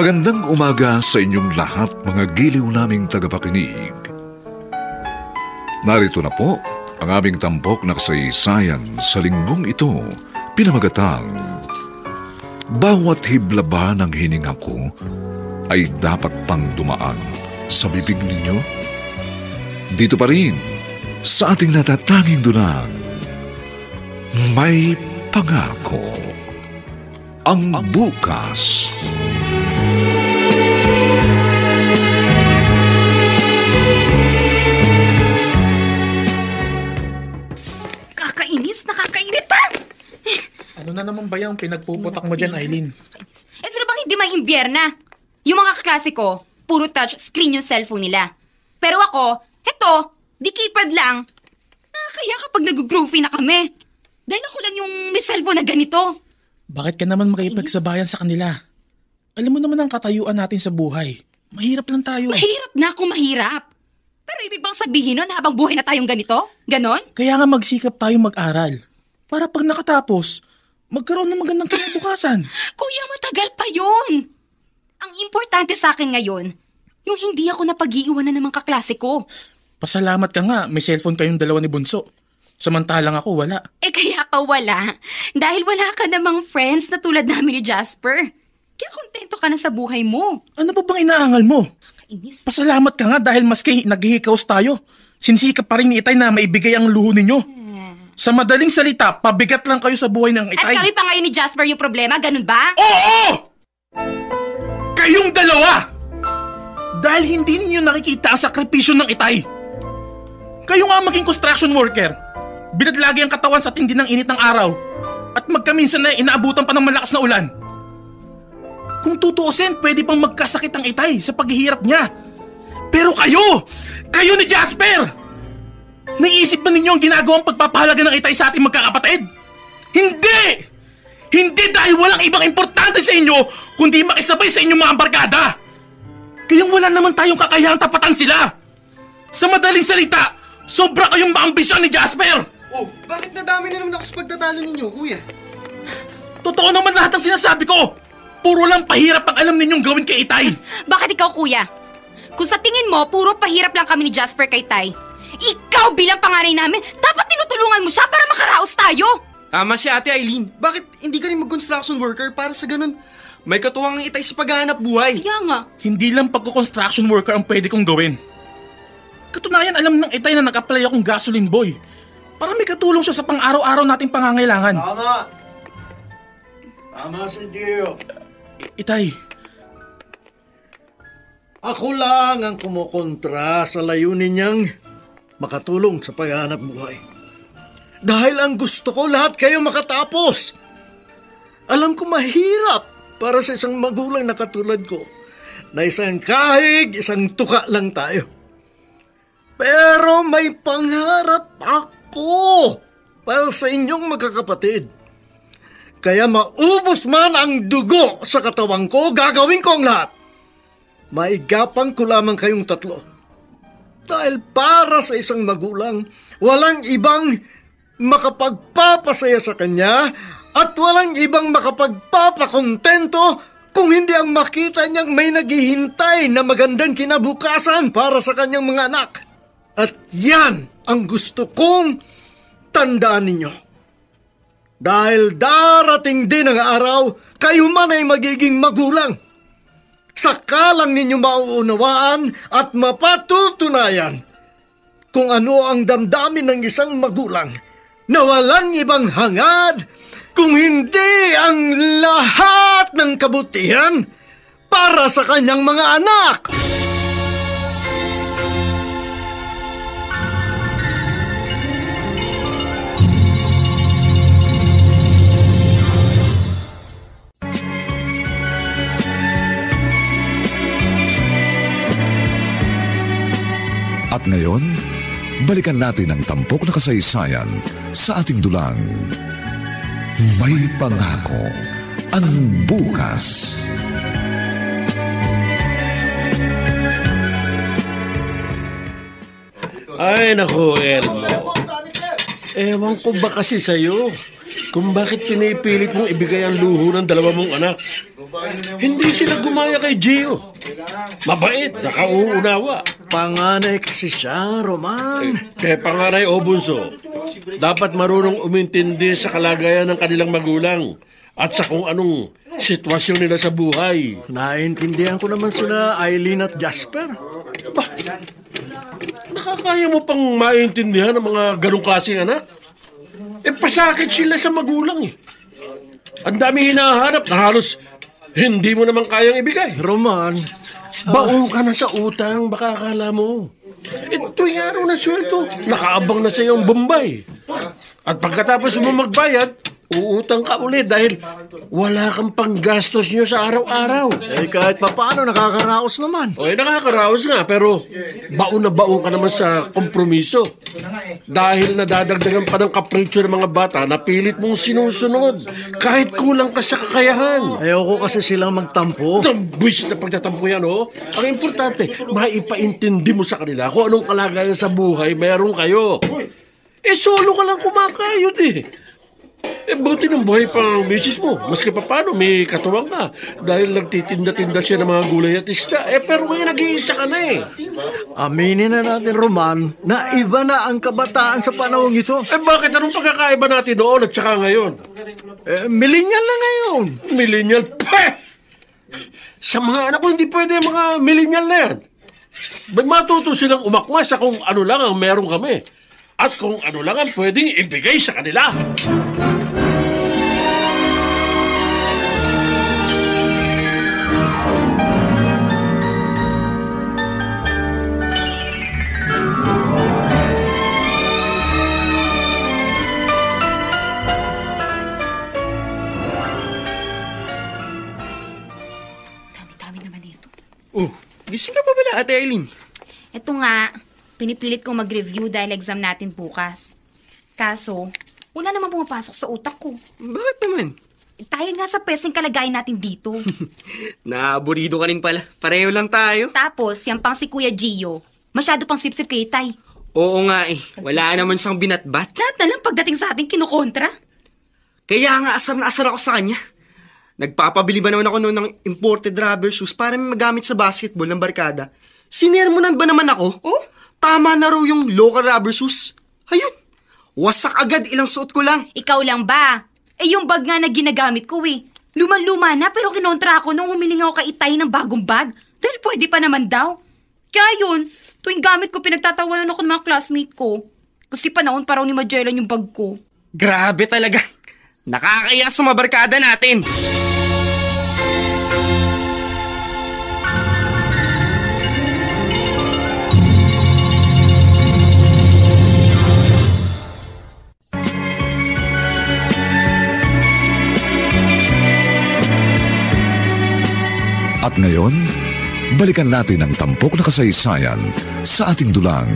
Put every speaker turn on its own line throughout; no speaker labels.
Magandang umaga sa inyong lahat, mga giliw naming tagapakinig. Narito na po ang aming tampok na kasaysayan sa linggong ito, pinamagatang Bawat hibla ng hininga ko ay dapat pang dumaan sa bibig ninyo? Dito pa rin sa ating natatanging dunang May Pangako, ang bukas.
Nakakairita!
Ano na naman ba yung pinagpuputak mo dyan, Eileen?
Sino bang hindi maimbierna? Yung mga kaklase ko, puro touch screen yung cellphone nila. Pero ako, heto, di keypad lang. Kaya kapag nag-groovy na kami, dahil ako lang yung may cellphone na ganito.
Bakit ka naman makipagsabayan sa kanila? Alam mo naman ang katayuan natin sa buhay. Mahirap lang tayo.
Mahirap na kung mahirap. Pero ibig bang sabihin nun habang buhay na tayong ganito? Ganon?
Kaya nga magsikap tayong mag-aral. Para pag nakatapos, magkaroon ng magandang kinabukasan.
Kuya, matagal pa yun. Ang importante sa akin ngayon, yung hindi ako napag-iiwanan ng mga kaklase ko.
Pasalamat ka nga, may cellphone kayong dalawa ni Bunso. Samantalang ako, wala.
Kaya ka wala. Dahil wala ka namang friends na tulad namin ni Jasper. Kaya kontento ka na sa buhay mo.
Ano pa bang inaangal mo?
Inis.
Pasalamat ka nga dahil maski naghihikaos tayo. Sinsikap pa rin ni Itay na maibigay ang luho ninyo. Sa madaling salita, pabigat lang kayo sa buhay ng Itay.
At kami pa ngayon ni Jasper yung problema, ganun ba?
Oo! Kayong dalawa! Dahil hindi ninyo nakikita ang sakripisyo ng Itay. Kayo nga maging construction worker. Binadlagi ang katawan sa tindi ng init ng araw. At magkaminsan na inaabutan pa ng malakas na ulan. Kung tutuusin, pwede pang magkasakit ang Itay sa paghihirap niya. Pero kayo ni Jasper! Naisip ba ninyo ang ginagawang pagpapahalaga ng Itay sa ating magkakapatid? Hindi! Hindi dahil walang ibang importante sa inyo, kundi makisabay sa inyong mga barkada. Kayong wala naman tayong kakayahang tapatan sila. Sa madaling salita, sobra kayong maambisyon ni Jasper!
Oh, bakit nadami na naman ako sa pagtatalo ninyo, kuya?
Totoo naman lahat ng sinasabi ko! Puro lang pahirap ang alam ninyong gawin kay Itay.
Bakit ikaw, kuya? Kung sa tingin mo, puro pahirap lang kami ni Jasper kay Tay, ikaw bilang panganay namin, dapat tinutulungan mo siya para makaraos tayo.
Tama si Ate Eileen. Bakit hindi ka rin mag-construction worker para sa ganun? May katuwang ang Itay sa paghahanap buhay.
Kaya nga.
Hindi lang pagko-construction worker ang pwede kong gawin. Katunayan alam ng Itay na nag-apply akong gasoline boy para may katulong siya sa pang-araw-araw nating pangangailangan.
Tama si Dio.
Itay.
Ako lang ang kumukontra sa layunin niyang makatulong sa paghahanap buhay. Dahil ang gusto ko lahat kayo makatapos. Alam ko mahirap para sa isang magulang na katulad ko na isang kahig, isang tuka lang tayo. Pero may pangarap ako para sa inyong magkakapatid. Kaya maubos man ang dugo sa katawang ko, gagawin ko ang lahat. Maigapang ko lamang kayong tatlo. Dahil para sa isang magulang, walang ibang makapagpapasaya sa kanya at walang ibang makapagpapakontento kung hindi ang makita niyang may naghihintay na magandang kinabukasan para sa kanyang mga anak. At yan ang gusto kong tandaan ninyo. Dahil darating din ang araw, kayo man ay magiging magulang. Saka lang ninyo mauunawaan at mapatutunayan kung ano ang damdamin ng isang magulang na walang ibang hangad kung hindi ang lahat ng kabutihan para sa kanyang mga anak.
At ngayon, balikan natin ang tampok na kasaysayan sa ating dulang May Pangako, ang bukas.
Ay, naku, Elmo. Ewan ko ba kasi sa'yo kung bakit pinipilit mong ibigay ang luho ng dalawa mong anak. Hindi sila gumaya kay Gio. Mabait, nakauunawa.
Panganay kasi siya, Roman.
Kaya panganay o bunso, dapat marunong umintindi sa kalagayan ng kanilang magulang at sa kung anong sitwasyon nila sa buhay.
Naintindihan ko naman sila, Eileen at Jasper.
Bah, nakakaya mo pang maintindihan ng mga ganong klaseng anak? Pasakit sila sa magulang eh. Ang dami hinahanap na halos hindi mo naman kayang ibigay.
Roman,
Baon ka na sa utang, baka akala mo. Tuwing araw na sweldo, nakaabang na sa iyong Bombay. At pagkatapos mo magbayad, uutang ka ulit dahil wala kang panggastos nyo sa araw-araw.
kahit papaano nakakaraos naman.
Nakakaraos nga, pero baon na baon ka naman sa kompromiso. Dahil nadadagdagan pa ng kapritsyo ng mga bata na pilit mong sinusunod kahit kulang ka sa kakayahan.
Ayoko kasi silang magtampo.
Ang buwisit na pagtatampo yan, oh. Ang importante, maipaintindi mo sa kanila kung anong kalagayan sa buhay meron kayo. Solo ka lang kumakayod eh. Buti ng buhay pang misis mo. Maski pa paano, may katuwang ka. Dahil nagtitinda-tinda siya ng mga gulay at isda. Pero ngayon nag-iisa ka na eh.
Aminin na natin, Roman, na iba na ang kabataan sa panahong ito.
Bakit? Anong pagkakaiba natin noon at saka ngayon?
Millennial na ngayon.
Millennial? Peh! Sa mga anak ko, hindi pwede mga millennial na yan. May matuto silang umakma sa kung ano lang ang meron kami. At kung ano lang ang pwedeng ibigay sa kanila.
Dami-dami naman dito.
Gising ka pa pala, Ate Eileen?
Ito nga, pinipilit kong mag-review dahil exam natin bukas. Kaso, wala namang pumapasok sa utak ko.
Bakit naman?
Dahil nga sa peseng kalagayan natin dito.
Naaburido ka rin pala. Pareho lang tayo.
Tapos, yan pang si Kuya Gio. Masyado pang sip-sip kay Tay.
Oo nga eh. Wala naman siyang binatbat.
Lahat na lang pagdating sa atin kinukontra.
Kaya nga asar na asar ako sa kanya. Nagpapabili ba naman ako noon ng imported rubber shoes para may magamit sa basketball ng barkada? Sinermonan ba naman ako?
Oh?
Tama na raw yung local rubber shoes. Ayun. Wasak agad, ilang suot ko lang.
Ikaw lang ba? Yung bag nga na ginagamit ko eh. Luman-luma na pero kinontra ako nung humiling ako kay Itay ng bagong bag. Dahil pwede pa naman daw. Kaya yun, tuwing gamit ko pinagtatawanan ako ng mga classmate ko. Kasi panahon pa raw ni Magellan yung bag ko.
Grabe talaga. Nakakaya sa mga barkada natin.
At ngayon, balikan natin ang tampok na kasaysayan sa ating dulang.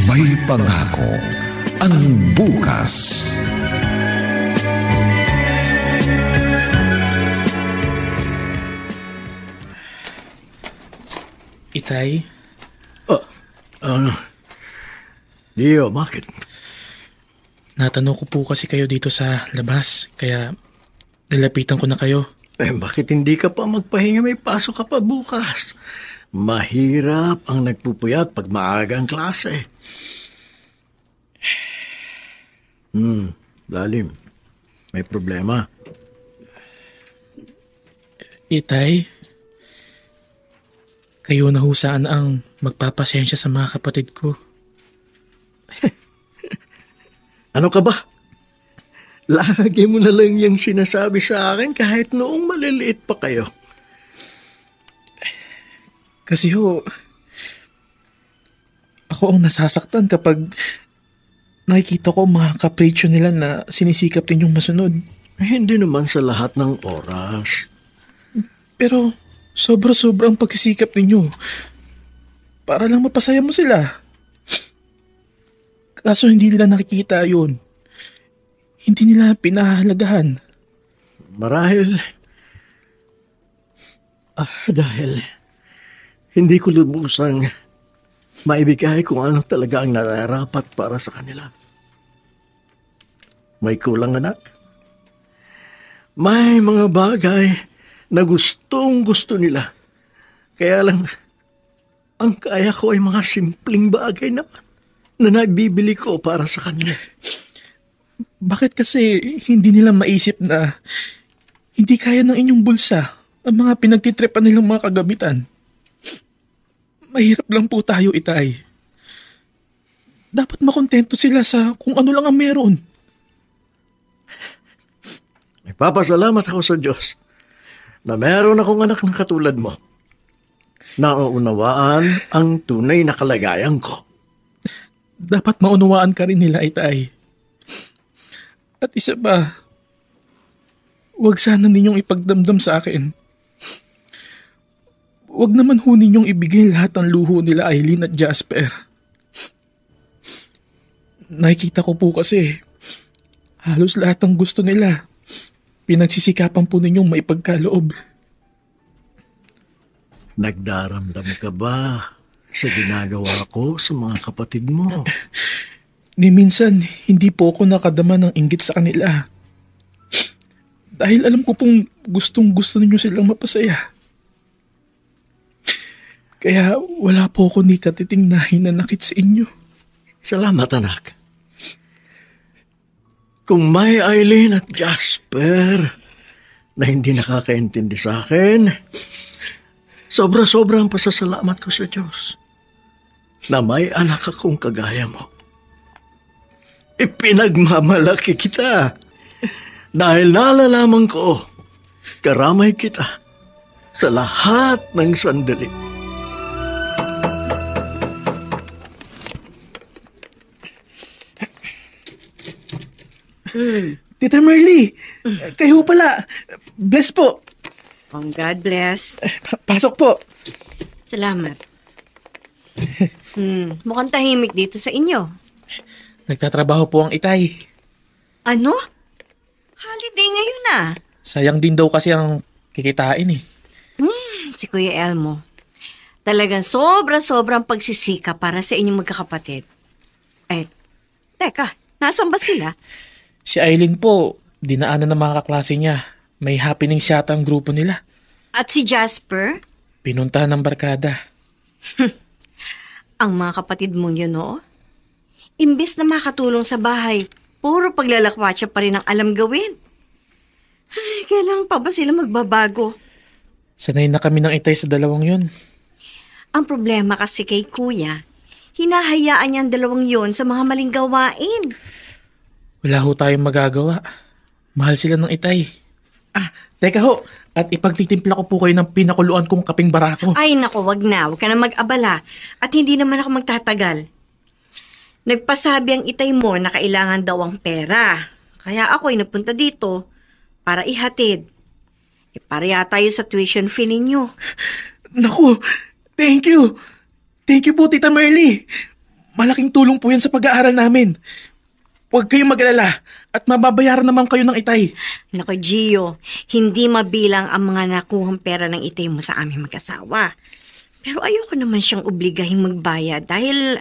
May pangako ang bukas.
Itay?
Leo, bakit?
Natanong ko po kasi kayo dito sa labas, kaya nilapitan ko na kayo.
Bakit hindi ka pa magpahinga? May pasok ka pa bukas. Mahirap ang nagpupuyat pag maaga ang klase. Lalim. May problema.
Itay, kayo na husaan ang magpapasensya sa mga kapatid ko.
Ano ka ba? Lagi mo na lang yung sinasabi sa akin kahit noong maliliit pa kayo.
Kasi ako ang nasasaktan kapag nakikita ko mga kapritsyo nila na sinisikap ninyong masunod.
Hindi naman sa lahat ng oras.
Pero sobra-sobra ang pagsisikap ninyo para lang mapasaya mo sila. Kaso hindi nila nakikita yun. Hindi nila pinahalagahan.
Marahil, dahil hindi ko lubusang maibigay kung ano talaga ang nararapat para sa kanila. May kulang, anak. May mga bagay na gustong gusto nila. Kaya lang, ang kaya ko ay mga simpleng bagay naman na nabibili ko para sa kanila.
Bakit kasi hindi nila maisip na hindi kaya ng inyong bulsa ang mga pinagtitripan nilang mga kagamitan? Mahirap lang po tayo, Itay. Dapat makontento sila sa kung ano lang ang meron.
Nagpapasalamat ako sa Diyos na meron akong anak na katulad mo. Nauunawaan ang tunay na kalagayan ko.
Dapat maunawaan ka rin nila, Itay. At isa pa, huwag sana ninyong ipagdamdam sa akin. Huwag naman ho ninyong ibigay lahat ng luho nila Eileen at Jasper. Nakikita ko po kasi, halos lahat ng gusto nila, pinagsisikapan po ninyong maipagkaloob.
Nagdaramdam ka ba sa ginagawa ko sa mga kapatid mo?
Ni minsan, hindi po ako nakadama ng inggit sa kanila. Dahil alam ko pong gustong gusto ninyo silang mapasaya. Kaya wala po ako ni katiting na hinanakit sa inyo.
Salamat, anak. Kung may Eileen at Jasper na hindi nakakaintindi sa akin, sobra-sobra ang pasasalamat ko sa Diyos na may anak akong kagaya mo. Ipinagmamalaki kita dahil nalalaman ko, karamay kita sa lahat ng sandali.
Tita Merly, kayo pala. Bless po.
Oh, God bless.
Pasok po.
Salamat. Mukhang tahimik dito sa inyo.
Nagtatrabaho po ang Itay.
Ano? Holiday ngayon ah.
Sayang din daw kasi ang kikitain eh.
Si Kuya Elmo. Talagang sobra-sobrang pagsisika para sa inyong magkakapatid. Teka, nasan ba sila?
Si Eileen po, dinaanan ng mga kaklase niya. May happening siya ang grupo nila.
At si Jasper?
Pinuntahan ng barkada.
Ang mga kapatid mo yun, no? Imbes na makatulong sa bahay, puro paglalakwatsa pa rin ang alam gawin. Ay, kailangan pa ba sila magbabago?
Sanay na kami ng Itay sa dalawang yun.
Ang problema kasi kay Kuya, hinahayaan niya ang dalawang yon sa mga maling gawain.
Wala ho tayong magagawa. Mahal sila ng Itay. Teka ho. At ipagtitimpla ko po kayo ng pinakuluan kong kaping barako.
Ay nako, wag na. Huwag ka na mag-abala. At hindi naman ako magtatagal. Nagpasabi ang Itay mo na kailangan daw ang pera. Kaya ako'y nagpunta dito para ihatid. Para yata yun sa tuition fee ninyo.
Naku, thank you. Thank you po, Tita Merly. Malaking tulong po yan sa pag-aaral namin. Huwag kayong mag-alala at mababayaran naman kayo ng Itay.
Nako, Gio, hindi mabilang ang mga nakuhang pera ng Itay mo sa aming mag-asawa. Pero ayoko naman siyang obligahing magbayad dahil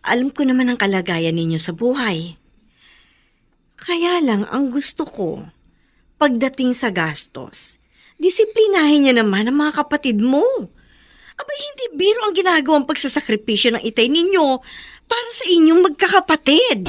alam ko naman ang kalagayan ninyo sa buhay. Kaya lang, ang gusto ko, pagdating sa gastos, disiplinahin niya naman ang mga kapatid mo. Abay, hindi biro ang ginagawang pagsasakripisyo ng Itay ninyo para sa inyong magkakapatid.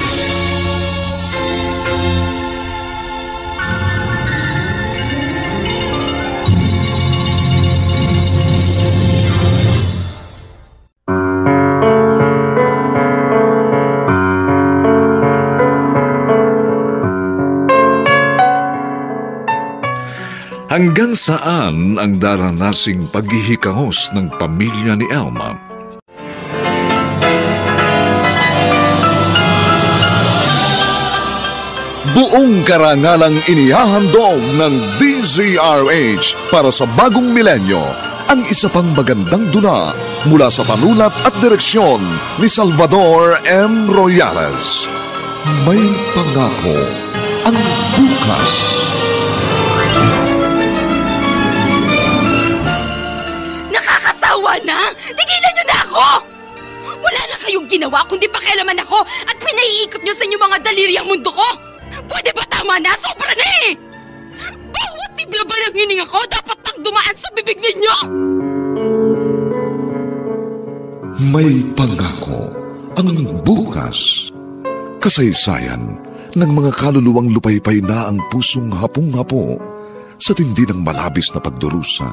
Hanggang saan ang daranasing paghihikahos ng pamilya ni Elma? Buong karangalang inihahandog ng DZRH para sa bagong milenyo ang isa pang magandang dula mula sa panulat at direksyon ni Salvador M. Royales. May pangako ang bukas.
Nakakasawa na! Tigilan niyo na ako! Wala na kayong ginawa kundi pakialaman ako at pinaiikot niyo sa inyong mga daliri ang mundo ko! Pwede ba tama na? Sobra na eh! Bawi hibla ba ng hininga ko? Dapat nang dumaan sa bibig ninyo!
May pangako ang bukas. Kasaysayan ng mga kaluluwang lupaypay na ang pusong hapong-hapo sa tindi ng malabis na pagdurusa.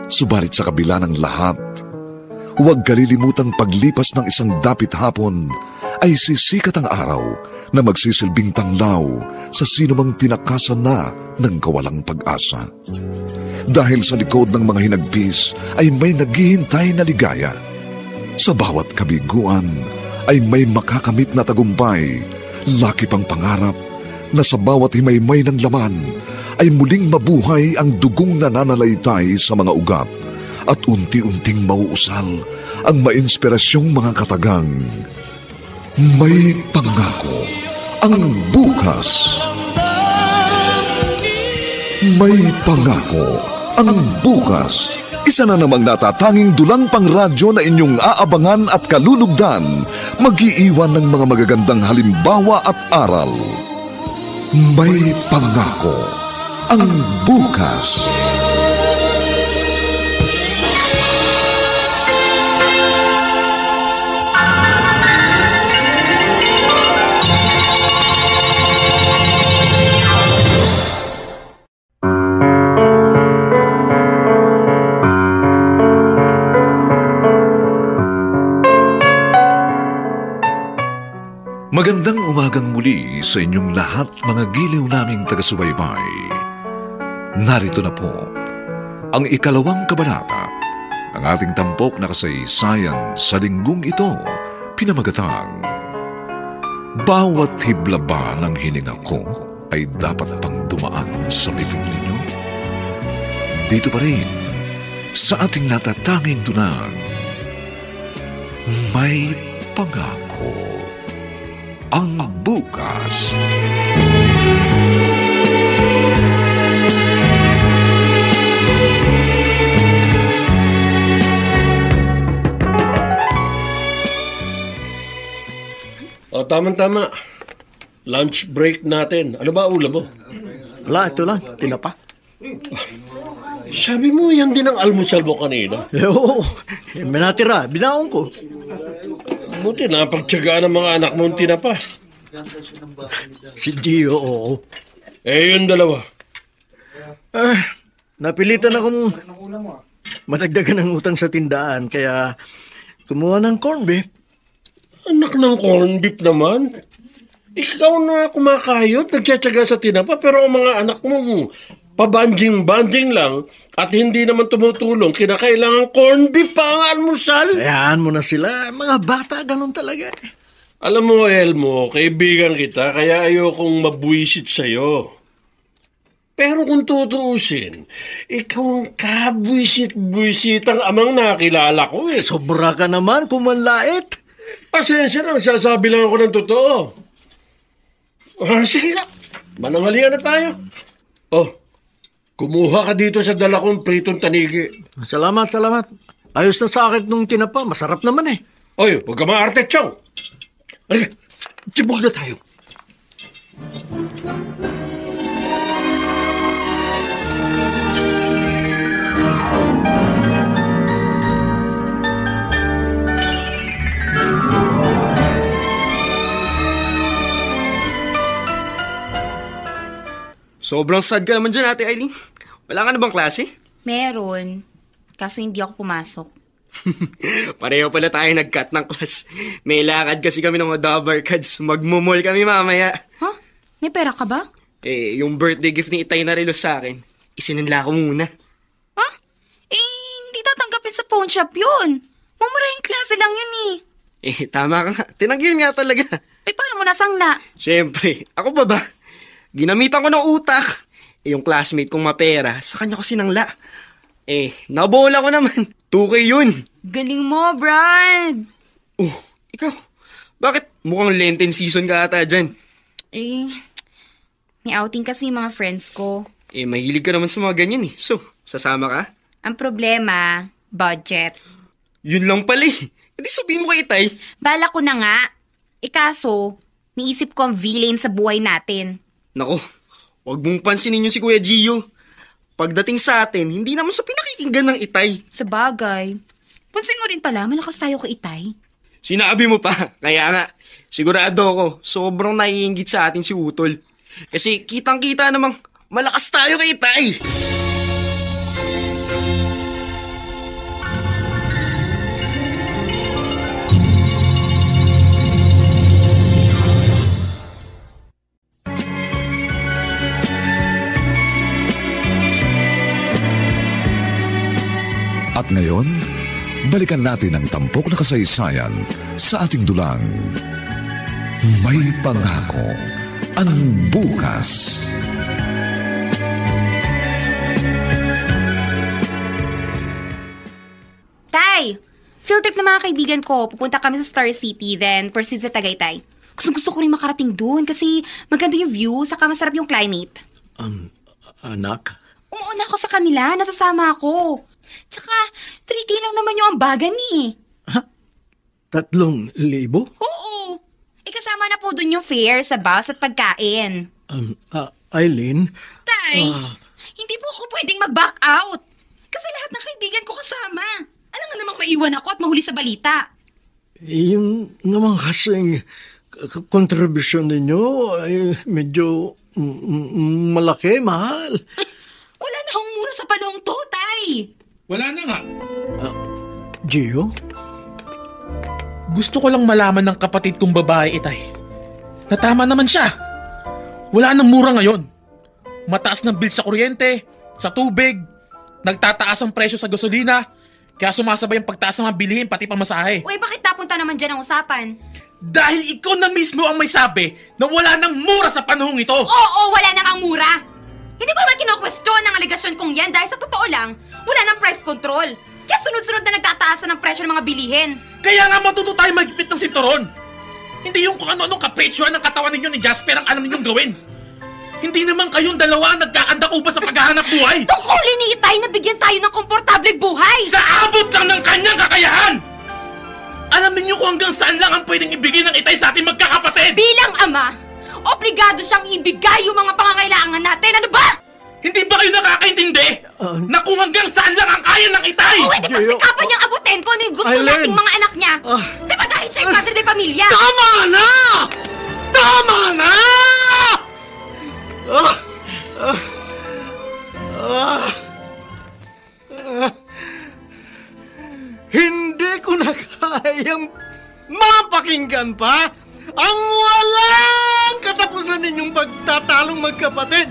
Subalit sa kabila ng lahat, huwag kalilimutang paglipas ng isang dapit hapon ay sisikat ang araw na magsisilbing tanglaw sa sinumang tinakasan na ng kawalang pag-asa. Dahil sa likod ng mga hinagpis ay may naghihintay na ligaya. Sa bawat kabiguan ay may makakamit na tagumpay, laki pang pangarap na sa bawat himaymay ng laman ay muling mabuhay ang dugong nananalaytay sa mga ugat at unti-unting mauusal ang mainspirasyong mga katagang. May pangako ang bukas. May pangako ang bukas. Isa na namang natatanging dulang pangradyo na inyong aabangan at kalulugdan, mag-iiwan ng mga magagandang halimbawa at aral. May pangako ang bukas. Magandang umagang muli sa inyong lahat, mga giliw naming taga-subaybay. Narito na po ang ikalawang kabanata ng ating tampok na kasaysayan sa linggong ito, pinamagatang Bawat hibla ba ng hininga ko ay dapat pang dumaan sa bibig ninyo? Dito pa rin sa ating natatanging dunang May Pangako ang bukas.
O, tama-tama. Lunch break natin. Ano ba ulam mo?
Wala, ito lang. Tinapa.
Sabi mo, yan din ang almusal mo kanina.
Oo, may natira. Binaon ko.
Buti na pagtsagaan ng mga anak mo ang tinapa.
Si Gio, oo.
Eh, yung dalawa.
Napilitan akong madagdagan ng utang sa tindahan, kaya kumuha ng corned beef.
Anak ng corned beef naman. Ikaw na kumakayod, nagtsatsaga sa tinapa, pero ang mga anak mo, pabanjing-banjing lang at hindi naman tumutulong, kinakailangan corned beef pa ang almusal.
Hayaan mo na sila. Mga bata, ganun talaga.
Alam mo, Elmo, kaibigan kita, kaya ayokong mabwisit sa'yo. Pero kung tutuusin, ikaw ang kabwisit-bwisit ang amang nakilala ko eh.
Sobra ka naman, kumanlait.
Pasensya na, sasabi lang ako ng totoo. Sige nga, manangalian na tayo. Oh, kumuha ka dito sa dala kong pritong tanigi.
Salamat. Ayos na sa akin nung tinapa. Masarap naman eh.
Oy, huwag ka maarte, Chong. Halika, tibog na tayo.
Sobrang sad ka naman dyan, Ate Eileen. Wala ka na bang klase?
Meron. Kaso hindi ako pumasok.
Pareho pala tayo nag-cut ng class. May lakad kasi kami ng mga double cards. Magmumol kami mamaya.
Ha? May pera ka ba?
Eh, yung birthday gift ni Itay na relo sa akin, isinanla ko muna.
Ha? Hindi tatanggapin sa pawn shop yun. Mumurahing klase lang yun eh.
Eh, tama ka nga. Tinanggihan nga talaga.
Paano mo nasangla?
Siyempre, ako ba? Ginamitan ko ng utak. Yung classmate kong mapera, sa kanya ko sinangla. Eh, nabola ko naman. 2K yun.
Galing mo, Brad.
Oh, ikaw. Bakit mukhang Lenten season ka ata dyan?
May outing kasi yung mga friends ko.
Eh, mahilig ka naman sa mga ganyan eh. So, sasama ka?
Ang problema, budget.
Yun lang pala eh. Hindi sabihin mo kay Itay.
Bala ko na nga. Kaso, niisip ko ang villain sa buhay natin.
Nako, huwag mong pansinin yung si Kuya Gio. Pagdating sa atin, hindi naman sa pinakikinggan ng Itay.
Sa bagay. Pansin mo rin pala, malakas tayo kay Itay.
Sinabi mo pa, kaya nga, sigurado ako, sobrang naiinggit sa atin si Utol. Kasi kitang-kita namang malakas tayo kay Itay.
At ngayon, balikan natin ang tampok na kasaysayan sa ating dulang. May pangako ang bukas.
Tay! Field trip ng mga kaibigan ko. Pupunta kami sa Star City, then proceed sa Tagaytay. Gusto ko rin makarating doon kasi maganda yung view, saka masarap yung climate.
Anak?
Umuuna ako sa kanila, nasasama ako. Tsaka, 3K lang naman yung ambagan eh.
3,000?
Oo. Kasama na po dun yung fare sa bus at pagkain.
Eileen?
Tay, hindi po ako pwedeng mag-back out. Kasi lahat ng kaibigan ko kasama. Alam nga namang maiwan ako at mahuli sa balita.
Yung naman kasing kontribusyon ninyo ay medyo malaki, mahal.
Wala na akong mura sa panahong to, Tay.
Wala na nga.
Gio?
Gusto ko lang malaman ng kapatid kong babae, Itay. Na tama naman siya. Wala nang mura ngayon. Mataas ng bill sa kuryente, sa tubig, nagtataas ang presyo sa gasolina, kaya sumasabay ang pagtaas ng mga bilihin pati pamasahe.
Uy, bakit napunta naman dyan ang usapan?
Dahil ikaw na mismo ang may sabi na wala nang mura sa panahong ito.
Oo, wala nang ang mura. Hindi ko naman kino-question ang aligasyon kong yan dahil sa totoo lang, wala nang price control. Kaya sunod-sunod na nagtataasan ng presyo ng mga bilihin.
Kaya nga matuto tayo magipit ng sinturon. Hindi yung kung ano-anong kapretsyohan ng katawan ninyo ni Jasper ang alam ninyong gawin. Hindi naman kayong dalawa ang nagkakandakuba sa paghahanap buhay.
Tungkulin ni Itay na bigyan tayo ng komportableng buhay.
Sa abot lang ng kanyang kakayahan! Alam ninyo kung hanggang saan lang ang pwedeng ibigay ng Itay sa ating magkakapatid!
Bilang ama, obligado siyang ibigay yung mga pangangailangan natin. Ano ba?
Hindi ba kayo nakakaintindi na kung hanggang saan lang ang kaya ng Itay?
Oo, di ba sikapan niyang abutin kung ano yung gusto nating mga anak niya? Di ba dahil siya yung padre de pamilya?
Tama na! Tama na! Hindi ko na kayang mapakinggan pa ang walang katapusan ninyong pagtatalong magkapatid.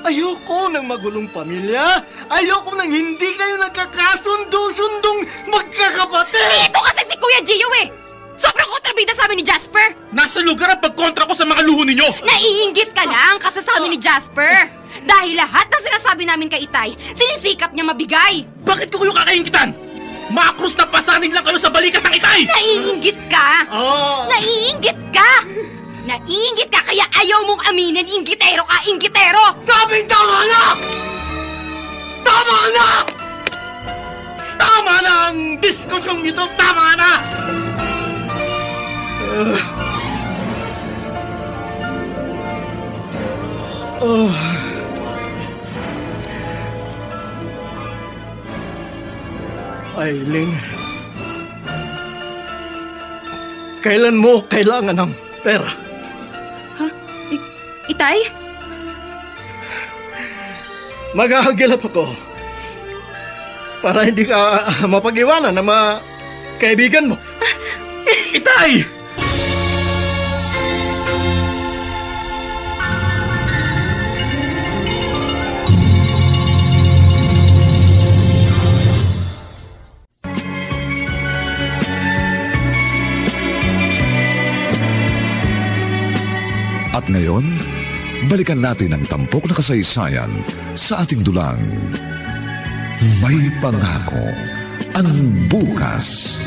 Ayoko ng magulong pamilya. Ayoko nang hindi kayo nagkakasundo-sundong magkakapatid.
Ito kasi si Kuya Gio eh! Sobrang kontrabida sa amin ni Jasper!
Nasa lugar ang pagkontra ko sa mga luho ninyo!
Naiinggit ka lang kasi sa amin ni Jasper! Dahil lahat ng sinasabi namin kay Itay, sinisikap niya mabigay!
Bakit ko kayo kakaingitan? Makrus na pasanin lang kayo sa balikat ng Itay!
Naiinggit ka! Naiinggit ka! Naiinggit ka kaya ayaw mong aminin, inggitero ka, inggitero!
Sabing tama na! Tama na! Tama na ang diskusyong ito! Tama na! Eileen, kailan mo kailangan ng pera?
Itay?
Maghahagilap ako para hindi ka mapag-iwanan ng mga kaibigan mo.
Itay!
At ngayon, balikan natin ang tampok na kasaysayan sa ating dulang. May pangako ang bukas.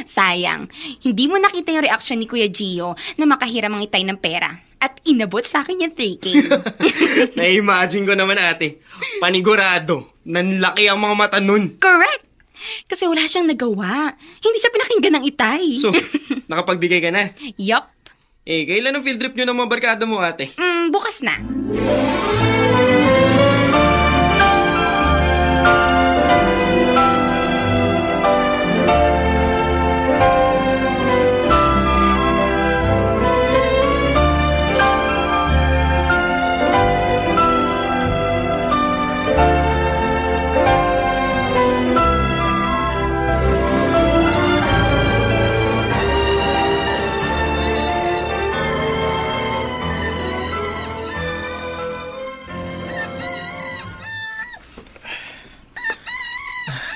Sayang, hindi mo nakita yung reaction ni Kuya Gio na makahiram ang Itay ng pera. At inabot sa akin yung 3K.
Na-imagine ko naman ate, panigurado, nanlaki ang mga mata nun.
Correct! Kasi wala siyang nagawa. Hindi siya pinakinggan ng itay.
So, nakapagbigay ka na.
Yup.
Kailan ang field trip nyo ng mga barkada mo, ate?
Bukas na.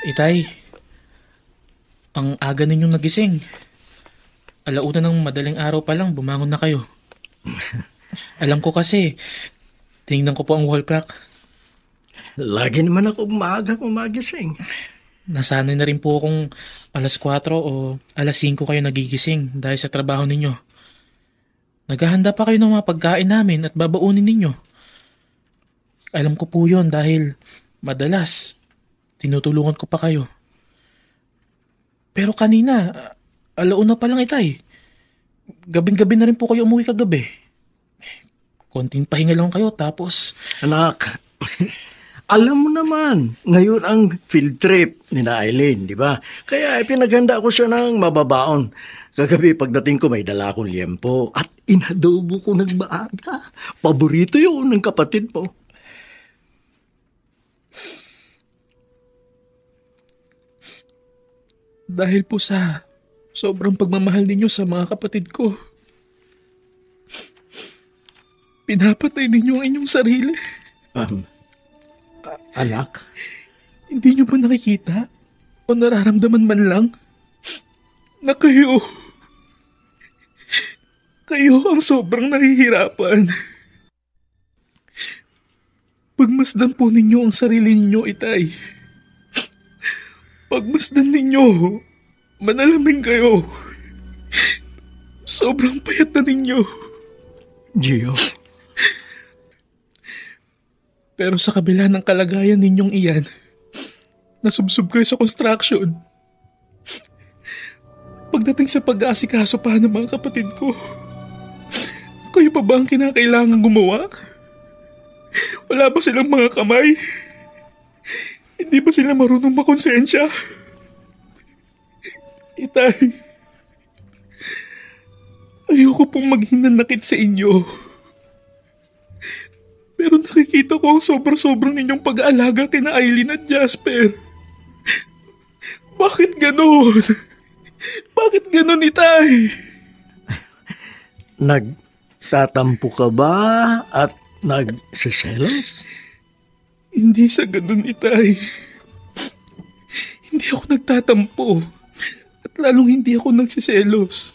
Itay, ang aga ninyong nagising. Alauna ng madaling araw pa lang, bumangon na kayo. Alam ko kasi, tinignan ko po ang wall clock.
Lagi naman ako maaga umagising.
Nasanay na rin po akong alas 4 o alas 5 kayo nagigising dahil sa trabaho ninyo. Naghahanda pa kayo ng mga pagkain namin at babaunin ninyo. Alam ko po yun dahil madalas tinutulungan ko pa kayo. Pero kanina, alauna pa lang itay. Gabing-gabi na rin po kayo umuwi kagabi. Konting pahinga lang kayo tapos...
Anak, alam mo naman, ngayon ang field trip ni na Eileen, di ba? Kaya pinaghanda ko siya ng mababaon. Kagabi pagdating ko may dala akong liempo at inadobo ko nagmaaga. Paborito yun ng kapatid mo.
Dahil po sa sobrang pagmamahal ninyo sa mga kapatid ko, pinapatay ninyo ang inyong sarili.
Anak?
Hindi nyo ba nakikita o nararamdaman man lang na kayo ang sobrang nahihirapan? Pagmasdan po ninyo ang sarili ninyo, itay. Pagmasdan ninyo, manalamin kayo. Sobrang payat na ninyo.
Gio.
Pero sa kabila ng kalagayan ninyong iyan, nasubsob kayo sa construction. Pagdating sa pag-aasikaso pa ng mga kapatid ko, kayo pa ba ang kinakailangan gumawa? Wala ba silang mga kamay? Hindi ba sila marunong makonsensya? Itay, ayoko pong maghinanakit sa inyo. Pero nakikita ko ang sobrang ninyong pag-aalaga kina Eileen at Jasper. Bakit ganon? Bakit ganon, itay?
Nagtatampo ka ba at nagsiselos?
Hindi sa ganon, itay. Hindi ako nagtatampo. At lalong hindi ako nagsiselos.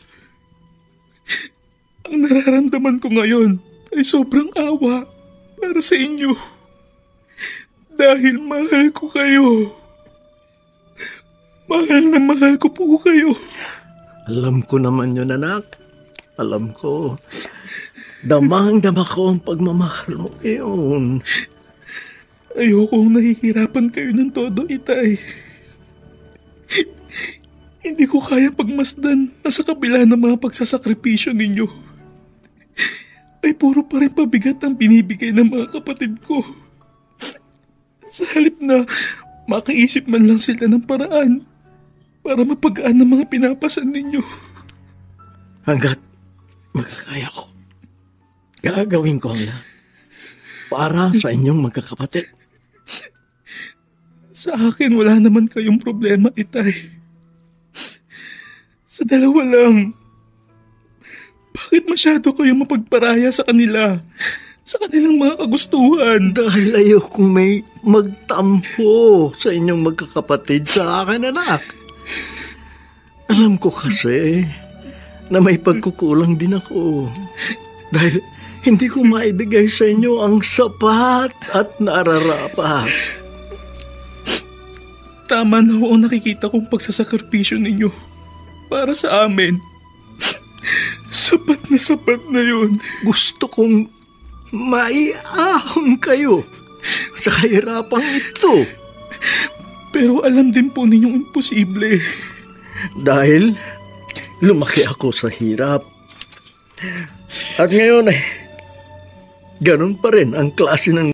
Ang nararamdaman ko ngayon ay sobrang awa para sa inyo. Dahil mahal ko kayo. Mahal na mahal ko po kayo.
Alam ko naman yun, anak. Alam ko. Damang-dama ko ang pagmamahal mo yun.
Ayokong nahihirapan kayo ng todo, itay. Hindi ko kaya pagmasdan na sa kabila ng mga pagsasakripisyo ninyo ay puro pa rin pabigat ang binibigay ng mga kapatid ko. Sa halip na makaisip man lang sila ng paraan para mapagaan ng mga pinapasan ninyo.
Hanggat makakaya ko, gagawin ko ang lahat para sa inyong magkakapatid.
Sa akin, wala naman kayong problema, itay. Sa dalawa lang. Bakit masyado kayong mapagparaya sa kanila? Sa kanilang mga kagustuhan?
Dahil ayokong may magtampo sa inyong magkakapatid sa akin, anak. Alam ko kasi na may pagkukulang din ako. Dahil hindi ko maibigay sa inyo ang sapat at nararapat.
Tama na ho ang nakikita kong pagsasakripisyo ninyo para sa amin. Sapat na yun.
Gusto kong maiahon kayo sa kahirapang ito.
Pero alam din po ninyong imposible.
Dahil lumaki ako sa hirap. At ngayon ay ganun pa rin ang klase ng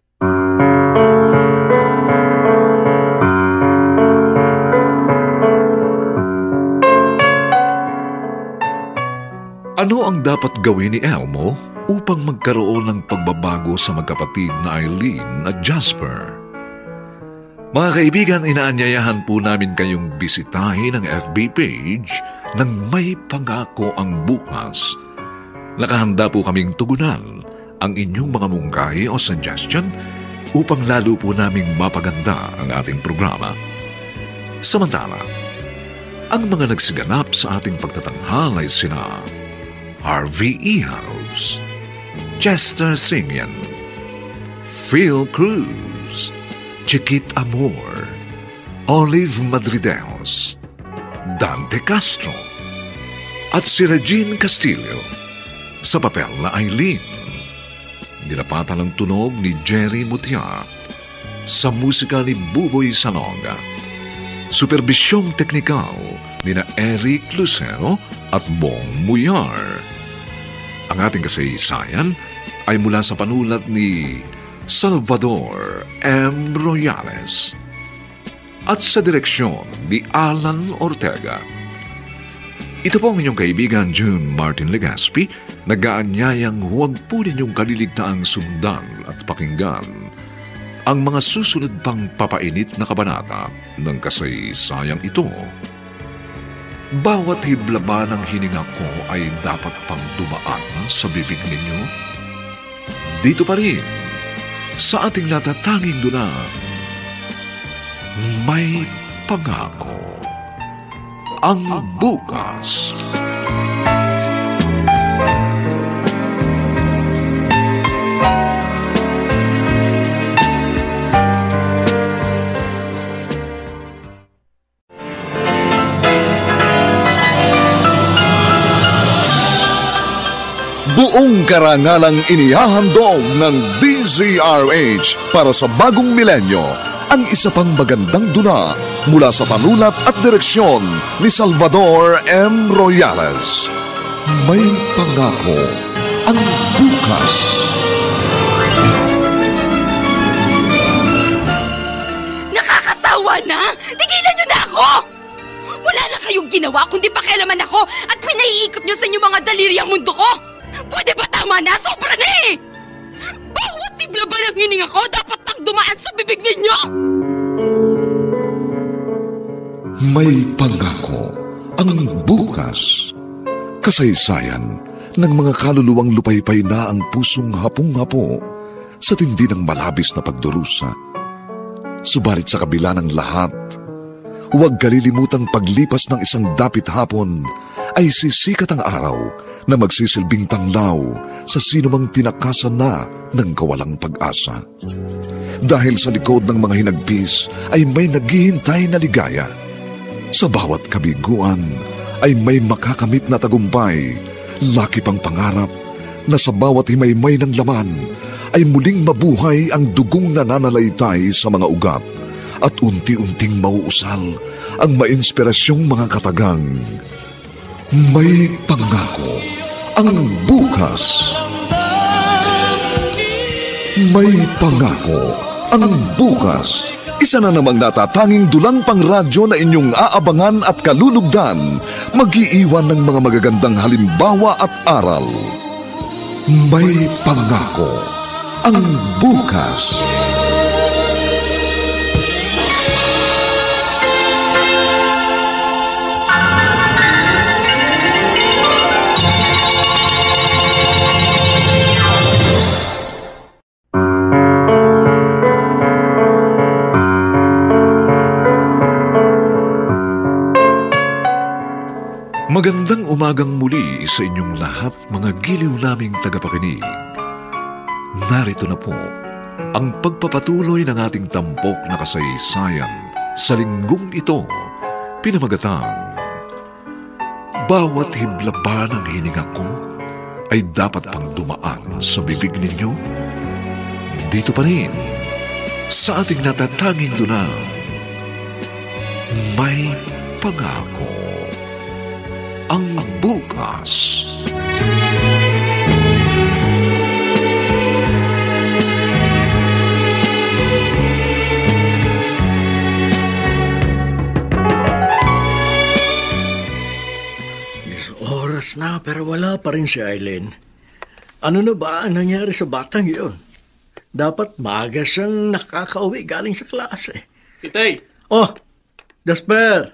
Ano ang dapat gawin ni Elmo upang magkaroon ng pagbabago sa magkapatid na Eileen at Jasper? Mga kaibigan, inaanyayahan po namin kayong bisitahin ang FB page ng May Pangako ang Bukas. Nakahanda po kaming tugunan ang inyong mga mungkahi o suggestion upang lalo po naming mapaganda ang ating programa. Samantala, ang mga nagsiganap sa ating pagtatanghal ay sina Harvey Ehouse, Chester Singyan, Phil Cruz, Chiquit Amor, Olive Madrideos, Dante Castro, at si Regine Castillo sa papel na Eileen. Dinapatan ng tunog ni Jerry Mutia sa musika ni Buboy Salonga. Superbisyong teknikal ni na Eric Lucero at Bong Muyar. Ang ating kasaysayan ay mula sa panulat ni Salvador M. Royales at sa direksyon ni Alan Ortega. Ito po ang inyong kaibigan June Martin Legaspi, nag-aanyayang huwag po ninyong kaliligtaang sundan at pakinggan ang mga susunod pang papainit na kabanata ng kasaysayang ito. Bawat hibla ng hininga ko ay dapat pang dumaan sa bibig ninyo. Dito pa rin, sa ating natatanging duna, May Pangako ang Bukas.
Buong karangalang inihahandog ng DZRH para sa bagong milenyo ang isa pang magandang dula mula sa panulat at direksyon ni Salvador M. Royales. May Pangako ang Bukas.
Nakakasawa na! Tigilan niyo na ako! Wala na kayong ginawa kundi pakialaman ako at pinaiikot niyo sa inyong mga daliriang mundo ko! Pwede ba tama na? Sobra na eh! Bawat tibla ba ng hininga ko dapat nang dumaan sa bibig ninyo?
May Pangako ang Bukas. Kasaysayan ng mga kaluluwang lupaypay na ang pusong hapong-hapo sa tindi ng malabis na pagdurusa. Subalit sa kabila ng lahat, huwag kalilimutang paglipas ng isang dapit hapon ay sisikat ang araw na magsisilbing tanglaw sa sinumang tinakasan na ng kawalang pag-asa. Dahil sa likod ng mga hinagpis ay may naghihintay na ligaya. Sa bawat kabiguan ay may makakamit na tagumpay, laki pang pangarap na sa bawat himaymay ng laman ay muling mabuhay ang dugong nananalaytay sa mga ugat at unti-unting mauusal ang mainspirasyong mga katagang. May Pangako ang Bukas. May Pangako ang Bukas. Isa na namang natatanging dulang pangradyo na inyong aabangan at kalulugdan, mag-iiwan ng mga magagandang halimbawa at aral. May Pangako ang Bukas.
Magandang umagang muli sa inyong lahat, mga giliw naming tagapakinig. Narito na po ang pagpapatuloy ng ating tampok na kasaysayan sa linggong ito, pinamagatang Bawat hibla ba ng hininga ko ay dapat pang dumaan sa bibig ninyo? Dito pa rin, sa ating natatanging duna, may pangako ang bukas.
Oras na pero wala pa rin si Eileen. Ano na ba ang nangyari sa batang iyon? Dapat maaga siyang nakakauwi galing sa klase.
Itay,
Oh, Jasper,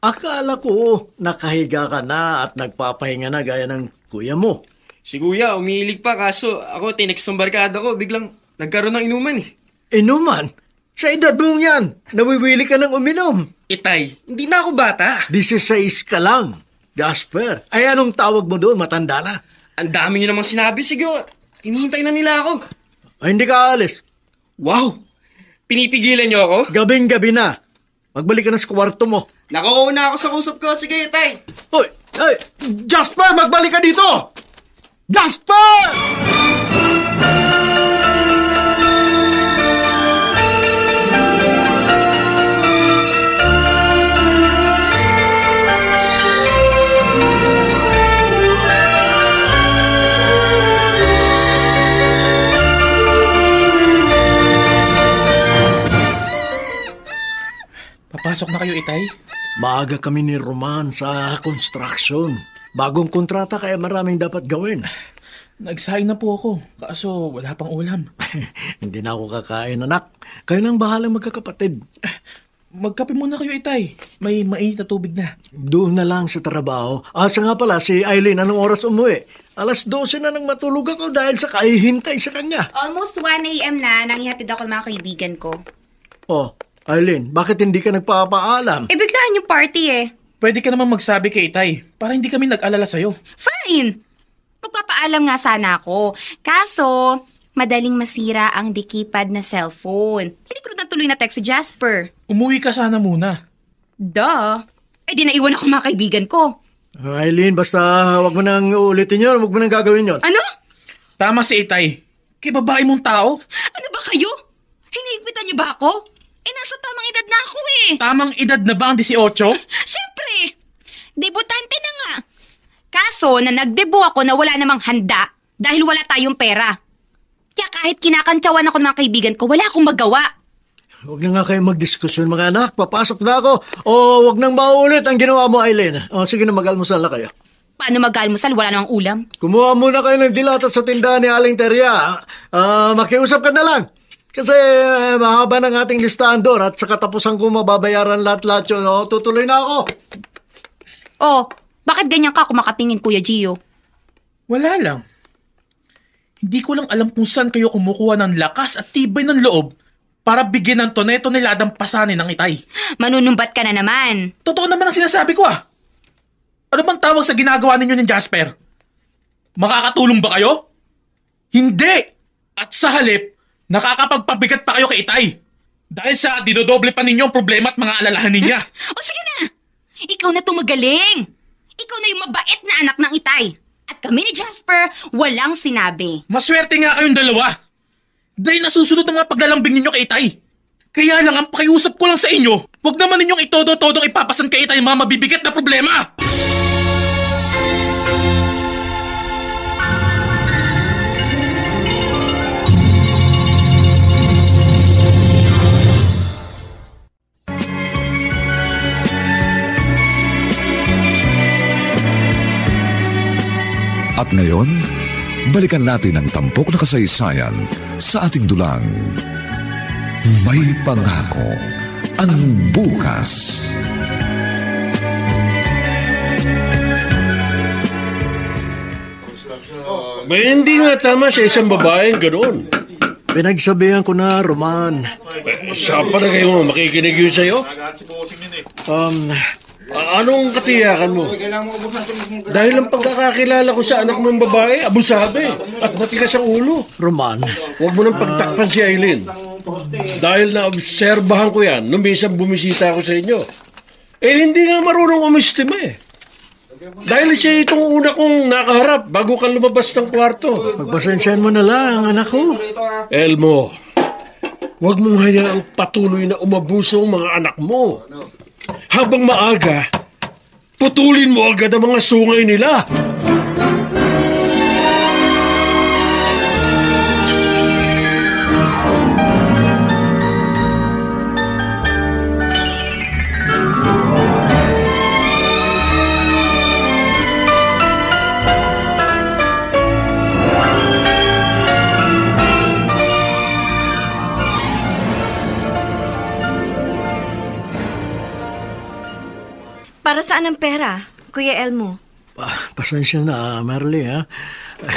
akala ko nakahiga ka na at nagpapahinga na gaya ng kuya mo.
Si Kuya, umiilig pa kaso ako tinext ng barkada ko, biglang nagkaroon ng inuman eh.
Inuman? Sa edad mo yan, nawiwili ka ng uminom.
Itay, hindi na ako bata.
16 ka lang. Jasper, ay anong tawag mo doon? Matanda na.
Ang dami niyo namang sinabi, sige, hinihintay na nila ako.
Ay, hindi ka alis.
Wow! Pinipigilan niyo ako?
Gabing-gabi na. Magbalik ka na sa kwarto mo.
Nakauuna ako sa usap ko, sige, Itay.
Hoy! Hey! Jasper, magbalik ka dito! Jasper!
papasok na kayo, Itay?
Maaga kami ni Roman sa construction. Bagong kontrata kaya maraming dapat gawin.
Nag-sign na po ako, kaso wala pang ulam.
Hindi na ako kakain, anak. Kayo nang bahalang magkakapatid.
Magkape muna kayo, Itay. May mainit na tubig na.
Doon na lang sa trabaho. Asa nga pala, si Eileen, anong oras umuwi? 12:00 na nang matulog ako dahil sa kahihintay sa kanya.
Almost 1 a.m. na, nang ihatid ako ng mga kaibigan ko.
Oh, Eileen, bakit hindi ka nagpapaalam?
Eh, biglaan yung party eh.
Pwede ka naman magsabi kay Itay para hindi kami nag-alala sa'yo.
Fine! Magpapaalam nga sana ako. Kaso, madaling masira ang dekipad na cellphone. Hindi ko na tuloy na text si Jasper.
Umuwi ka sana muna.
Duh! Eh di naiwan ako mga kaibigan ko.
Eileen, basta wag mo nang uulitin yun, wag mo nang gagawin yun.
Ano?
Tama si Itay. Kay babae mong tao.
Ano ba kayo? Hinihigpitan niyo ba ako? Eh, nasa tamang edad na ako eh.
Tamang edad na ba ang 18?
Siyempre! Debutante na nga. Kaso, na nagdebo ako na wala namang handa dahil wala tayong pera. Kaya kahit kinakantsawan ako ng mga kaibigan ko, wala akong magawa.
Huwag na nga kayo magdiskusyon mga anak, papasok na ako. O wag nang maulit ang ginawa mo, Eileen. O sige na, mag-almusal na kayo.
Paano mag-almusal? Wala namang ulam.
Kumuha muna kayo ng dilata sa tindahan ni Aling Teria. Makiusap ka na lang. Kasi mahaba ng ating listahan doon at sa katapusan ko mababayaran lahat-lahat yun. O, tutuloy na ako.
Oh, bakit ganyan ka kumakatingin, Kuya Gio?
Wala lang. Hindi ko lang alam kung saan kayo kumukuha ng lakas at tibay ng loob para bigyan ng tonetoneladang pasanin ng Itay.
Manunumbat ka na naman.
Totoo naman ang sinasabi ko ah. Ano bang tawag sa ginagawa ninyo ni Jasper? Makakatulong ba kayo? Hindi! At sa halip, nakakapagpabigat pa kayo kay Itay. Dahil sa dinodoble pa ninyo ang problema at mga alalahanin niya.
O sige na! Ikaw na tumagaling! Ikaw na yung mabait na anak ng Itay. At kami ni Jasper, walang sinabi.
Maswerte nga kayong dalawa. Dahil nasusunod ang mga paglalambing ninyo kay Itay. Kaya lang ang pakiusap ko lang sa inyo, huwag naman ninyong itodo-todong ipapasan kay Itay ang mga mabibigat na problema.
At ngayon, balikan natin ang tampok na kasaysayan sa ating dulang. May pangako ang bukas.
May hindi nga tama sa isang babaeng ganoon.
Pinagsabihan ko na, Roman.
Saan pa na kayo makikinig yun sa'yo? Anong katiyakan mo? Dahil ang pagkakakilala ko sa anak mong babae, abusado eh. At matigas ang ulo.
Roman,
Huwag mo nang pagtakpan si Eileen. Dahil naobserbahan ko yan nung minsan bumisita ako sa inyo. Eh hindi nga marunong umistima eh. Dahil siya itong una kong nakaharap bago ka lumabas ng kwarto.
pagpasensyahan mo na lang, anak ko.
Elmo, huwag mong hayaang patuloy na umabuso ang mga anak mo. habang maaga, putulin mo agad ang mga sungay nila.
Para saan ang pera, Kuya Elmo?
Pasensya na, Marley, ha?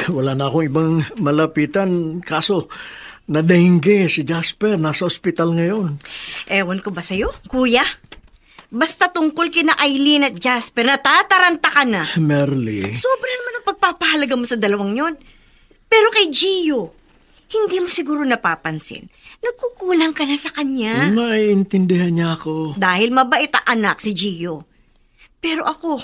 Wala na akong ibang malapitan. Kaso, nadahingge si Jasper. Nasa ospital ngayon.
Ewan ko ba sa'yo, Kuya? Basta tungkol kina Eileen at Jasper, natataranta ka na.
Marley.
Sobra naman ang pagpapahalaga mo sa dalawang yon. Pero kay Gio, hindi mo siguro napapansin. Nagkukulang ka na sa kanya.
Maiintindihan niya ako.
Dahil mabait ang anak si Gio. Pero ako,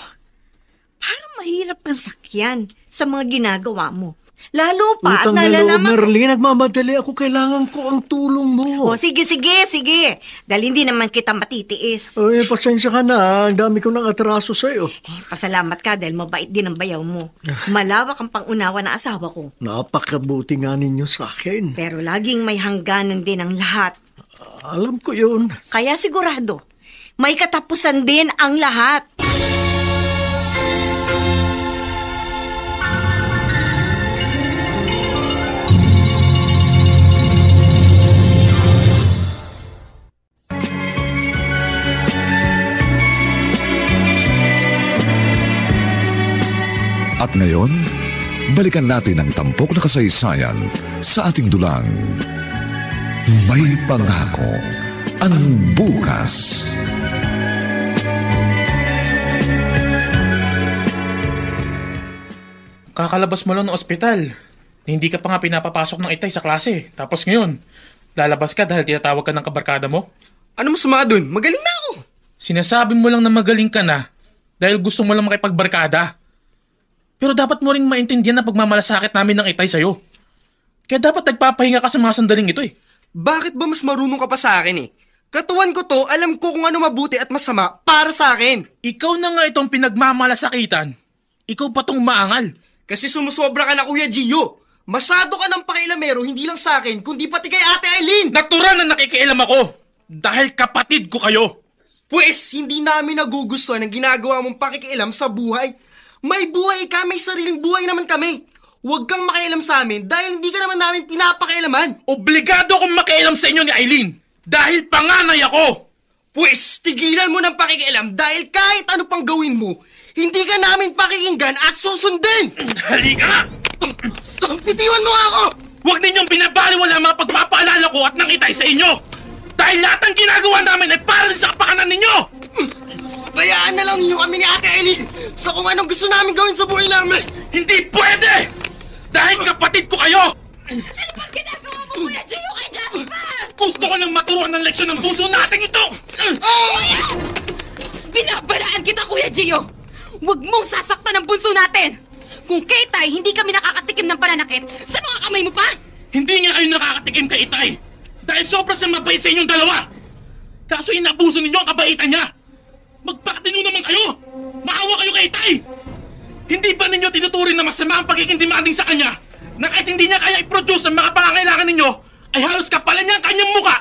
parang mahirap kang sakyan sa mga ginagawa mo. Lalo pa at
Utang na loob,
nalalaman ko.
Marley. Nagmamadali ako. Kailangan ko ang tulong mo.
O, sige. Dahil hindi naman kita matitiis.
Ay, pasensya ka na. Ang dami ko ng atraso sa'yo.
Pasalamat ka dahil mabait din ang bayaw mo. Malawak ang pangunawa ng asawa ko.
Napakabuti nga ninyo sa akin.
Pero laging may hangganan din ang lahat.
Alam ko yun.
Kaya sigurado, may katapusan din ang lahat.
At ngayon, balikan natin ang tampok na kasaysayan sa ating dulang. May pangako ang bukas.
Kakalabas mo lang ng ospital. Hindi ka pa nga pinapapasok ng itay sa klase. Tapos ngayon, lalabas ka dahil tinatawag ka ng kabarkada mo?
Ano masama dun? Magaling na ako.
Sinasabi mo lang na magaling ka na dahil gusto mo lang makipagbarkada. Pero dapat mo ring maintindihan na pagmamalasakit namin ng itay sa'yo. Kaya dapat nagpapahinga ka sa mga sandaling ito eh.
Bakit ba mas marunong ka pa sa akin eh? Katuwan ko to, alam ko kung ano mabuti at masama para sa akin.
Ikaw na nga itong pinagmamalasakitan. Ikaw pa tong maangal.
Kasi sumusobra ka na, Kuya Gio. Masyado ka ng pakialamero, hindi lang sa akin, kundi pati kay Ate Eileen.
Natural na nakikialam ako. Dahil kapatid ko kayo.
Pwes, hindi namin nagugustuhan ang ginagawa mong pakikialam sa buhay. May buhay ka, may sariling buhay naman kami. Huwag kang makialam sa amin dahil hindi ka naman namin pinapakialaman.
Obligado akong makialam sa inyo ni Eileen. Dahil panganay ako.
Pwes, tigilan mo ng pakikialam dahil kahit ano pang gawin mo, hindi ka namin pakikinggan at susundin.
Halika nga.
Bitiwan mo ako!
Huwag ninyong binabaliwala ang mga pagpapaalala ko at nang itay sa inyo. Dahil lahat ng ginagawa namin ay para sa kapakanan ninyo.
Bayaan na lang ninyo kami ni Ate Eileen sa kung anong gusto namin gawin sa buhay namin.
Hindi pwede! Dahil kapatid ko kayo!
Ano bang ginagawa mo, Kuya Gio, kay Jasper?
Gusto ko lang maturuan ng leksyon ng puso natin ito!
Binabalaan kita, Kuya Gio! Huwag mong sasaktan ang bunso natin! Kung kay Itay, hindi kami nakakatikim ng pananakit, sa mga kamay mo pa?
Hindi nga kayo nakakatikim kay Itay! Dahil sobra sa mabait sa inyong dalawa! Kaso inabuso ninyo ang kabaitan niya! Magpakatino naman kayo! Maawa kayo kay Itay! Hindi ba ninyo tinuturing na masama ang pagiging demanding sa kanya na kahit hindi niya kaya i-produce ang mga pangangailangan ninyo ay halos kapalan niya ang kanyang muka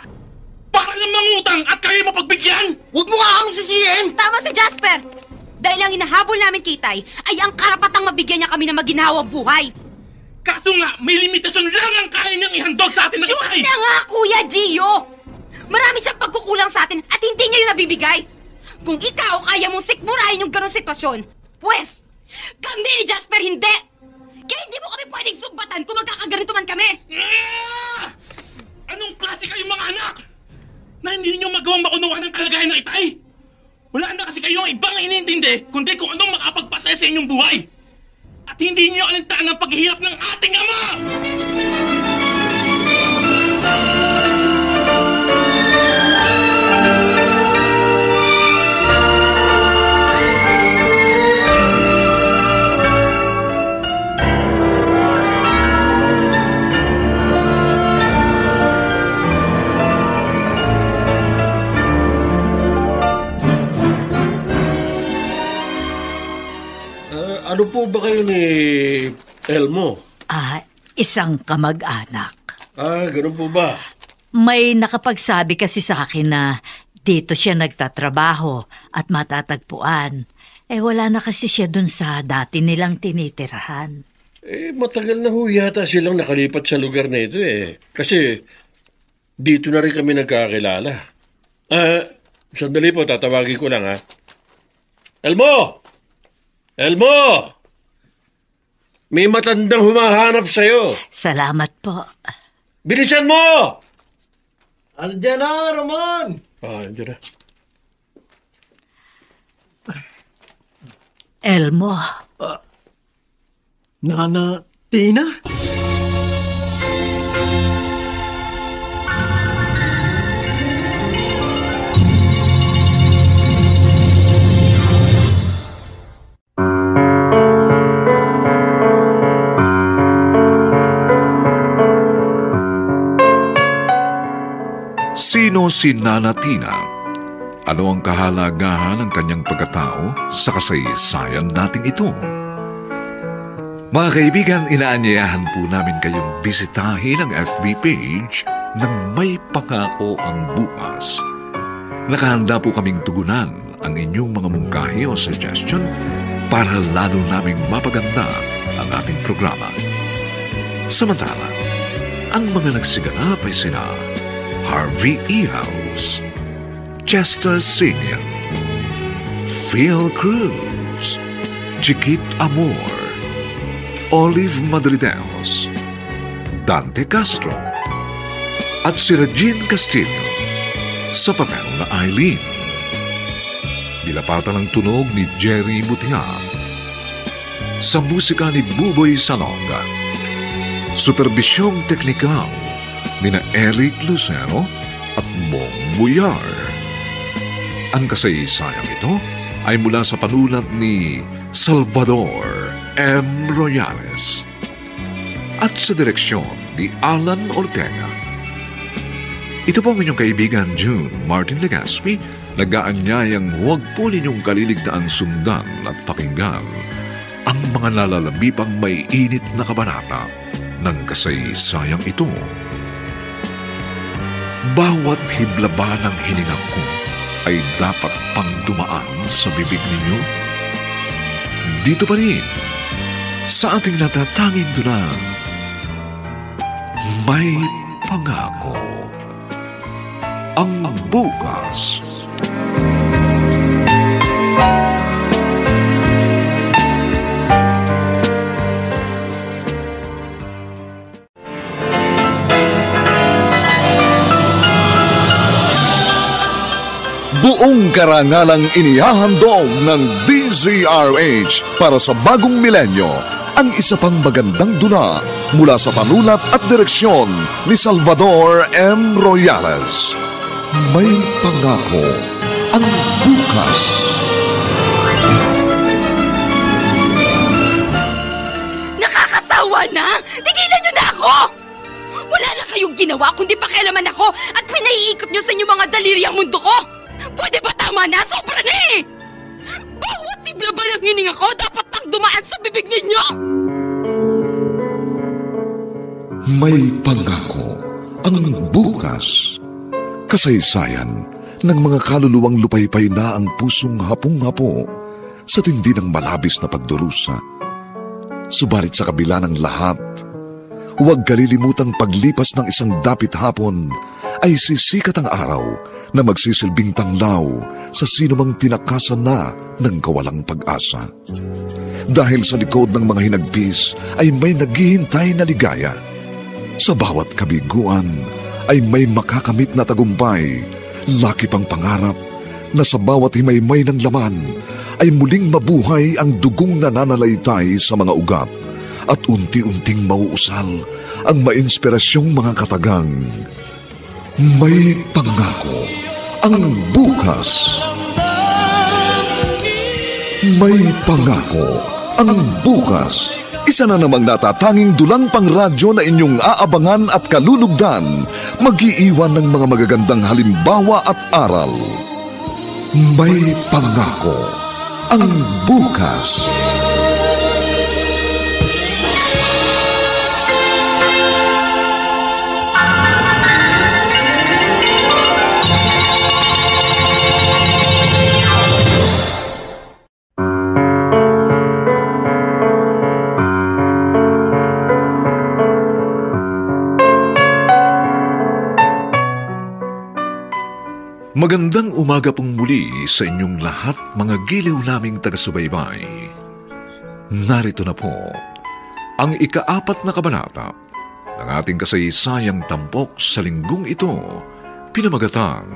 para lang mangutang at kayo mapagbigyan?
Huwag mo nga kami sisihin!
Tama si Jasper! Dahil ang hinahabol namin kay Itay ay ang karapatang mabigyan niya kami ng maginhawang buhay.
Kaso nga, may limitasyon lang ang kaya niyang ihandog sa atin ng Itay!
Yun na nga, Kuya Gio! Marami siyang pagkukulang sa atin at hindi niya yun nabibigay. Kung ikaw kaya mong sikmurahin yung ganong sitwasyon, pwes, kami ni Jasper hindi! Kaya hindi mo kami pwedeng sumbatan kung magkakaganito man kami!
Ah! Anong klase kayong mga anak? Na hindi ninyo magawang makunuhan ang kalagayan ng Itay? Wala na kasi kayong ibang iniintindi kundi kung anong makapagpasaya sa inyong buhay. At hindi niyo alintaan ang paghihirap ng ating ama!
Ano po ba kayo ni Elmo?
Isang kamag-anak.
Ganun po ba?
May nakapagsabi kasi sa akin na dito siya nagtatrabaho at matatagpuan. Wala na kasi siya dun sa dati nilang tinitirahan.
Matagal na ho yata silang nakalipat sa lugar na ito Kasi dito na rin kami nagkakilala. Sandali po, tatawagin ko lang Elmo! Elmo! May matandang humahanap sa'yo.
Salamat po.
Bilisan mo!
Andiyan na, Ramon!
Andiyan na.
Elmo.
Nana Tina?
Sino si Nana Tina? Ano ang kahalagahan ng kanyang pagkatao sa kasaysayan nating ito? Mga kaibigan, inaanyayahan po namin kayong bisitahin ang FB page ng May Pangako ang Bukas. Nakahanda po kaming tugunan ang inyong mga mungkahi o suggestion para lalo naming mapaganda ang ating programa. Samantala, ang mga nagsiganap ay sina Harvey E. House, Chester Senior, Phil Cruz, Chiquit Amor, Olive Madrideos, Dante Castro, at si Regine Castillo sa papel na Eileen. Nilapatan ng tunog ni Jerry Butia. Sa musika ni Buboy Sanoga. Superbisyong teknikal nina Eric Lucero at Bong Buyar. Ang kasaysayang ito ay mula sa panulat ni Salvador M. Royales at sa direksyon ni Alan Ortega. Ito po ang inyong kaibigan June Martin Legaspi, nag-aanyayang huwag po ninyong kaliligtaang sundan at pakinggan ang mga nalalabipang may init na kabanata ng kasaysayang ito. Bawat hiblaba ng hininga ko ay dapat pang dumaan sa bibig ninyo. Dito pa rin, sa ating natatanging dunang, May Pangako ang Bukas.
Buong karangalang inihahandog ng DZRH para sa bagong milenyo ang isa pang magandang dula mula sa panulat at direksyon ni Salvador M. Royales. May Pangako ang Bukas.
Nakakasawa na! Tigilan niyo na ako! Wala na kayong ginawa kundi pakialaman ako at pinaiikot niyo sa inyong mga daliri ang mundo ko! Pwede ba tama na? Sobra na eh! Bawat tibla ba ng hininga ko dapat pang dumaan sa bibig ninyo?
May Pangako ang Bukas. Kasaysayan ng mga kaluluwang lupaypay na ang pusong hapong-hapo sa tindi ng malabis na pagdurusa. Subalit sa kabila ng lahat, huwag kalilimutang paglipas ng isang dapit hapon ay sisikat ang araw na magsisilbing tanglaw sa sinumang tinakasan na ng kawalang pag-asa. Dahil sa likod ng mga hinagpis ay may naghihintay na ligaya. Sa bawat kabiguan ay may makakamit na tagumpay, laki pang pangarap na sa bawat himaymay ng laman ay muling mabuhay ang dugong nananalaytay sa mga ugat at unti-unting mauusal ang mainspirasyong mga katagang. May Pangako ang Bukas. May Pangako ang Bukas. Isa na namang natatanging dulang pangradyo na inyong aabangan at kalulugdan, mag-iiwan ng mga magagandang halimbawa at aral. May Pangako ang Bukas.
Magandang umaga pong muli sa inyong lahat mga giliw naming taga-subaybay. Narito na po ang ika-4 na kabanata ng ating kasaysayang tampok sa linggong ito, pinamagatang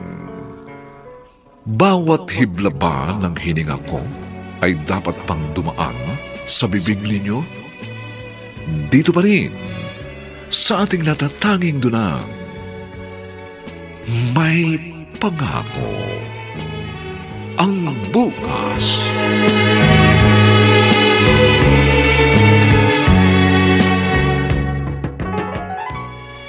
Bawat hibla ba ng hininga ko ay dapat pang dumaan sa bibig ninyo? Dito pa rin sa ating natatanging dunang May Pangako. Ang bukas.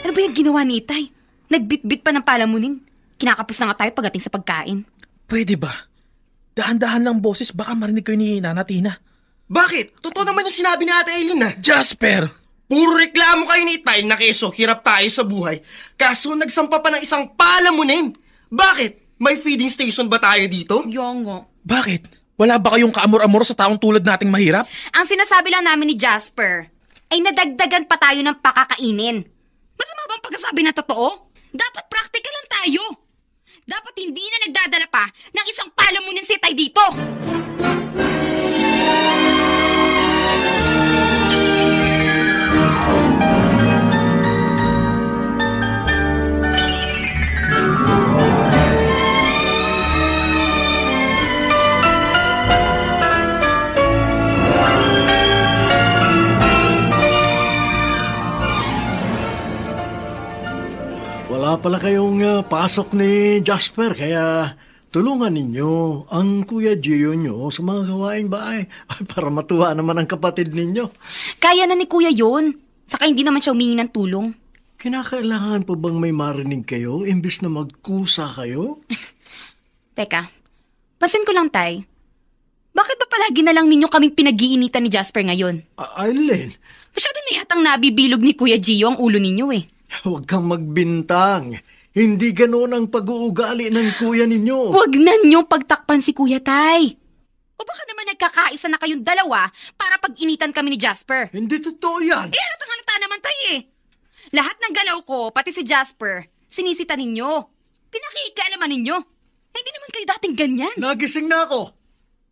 Ano ba yung ginawa ni Itay? Nagbitbit pa ng palamunin. Kinakapos na nga tayo pagdating sa pagkain.
Pwede ba? Dahan-dahan lang boses, baka marinig kayo ni Nana Tina.
Bakit? Totoo naman yung sinabi ni Ate Aileen na.
Jasper!
Puro reklamo kayo ni Itay na keso, hirap tayo sa buhay. Kaso nagsampa pa ng isang palamunin. Bakit? May feeding station ba tayo dito?
Yongo.
Bakit? Wala ba kayong kaamor-amor sa taong tulad nating mahirap?
Ang sinasabi lang namin ni Jasper ay nadagdagan pa tayo ng pakakainin. Masama bang pagkasabi na totoo? Dapat practical lang tayo. Dapat hindi na nagdadala pa ng isang palamunin si Tay dito.
Wala pala kayong pasok ni Jasper, kaya tulungan ninyo ang Kuya Gio nyo sa mga gawaing bahay para matuwa naman ang kapatid ninyo.
Kaya na ni Kuya yun. Saka hindi naman siya humingi ng tulong.
Kinakailangan pa bang may marinig kayo imbis na magkusa kayo?
Teka, pasin ko lang, Tay. Bakit ba palagi na lang ninyo kaming pinag-iinitan ni Jasper ngayon?
Aileen,
Masyado na yatang nabibilog ni Kuya Gio ang ulo ninyo eh.
huwag kang magbintang. Hindi ganoon ang pag-uugali ng kuya ninyo.
Huwag na niyo pagtakpan si Kuya Tay. O baka naman nagkakaisa na kayong dalawa para pag-initan kami ni Jasper.
Hindi totoo yan.
Eh, halatang-halata naman, Tay eh. Lahat ng galaw ko, pati si Jasper, sinisita ninyo. Pinakikialaman ninyo. Eh, hindi naman kayo dating ganyan.
Nagising na ako.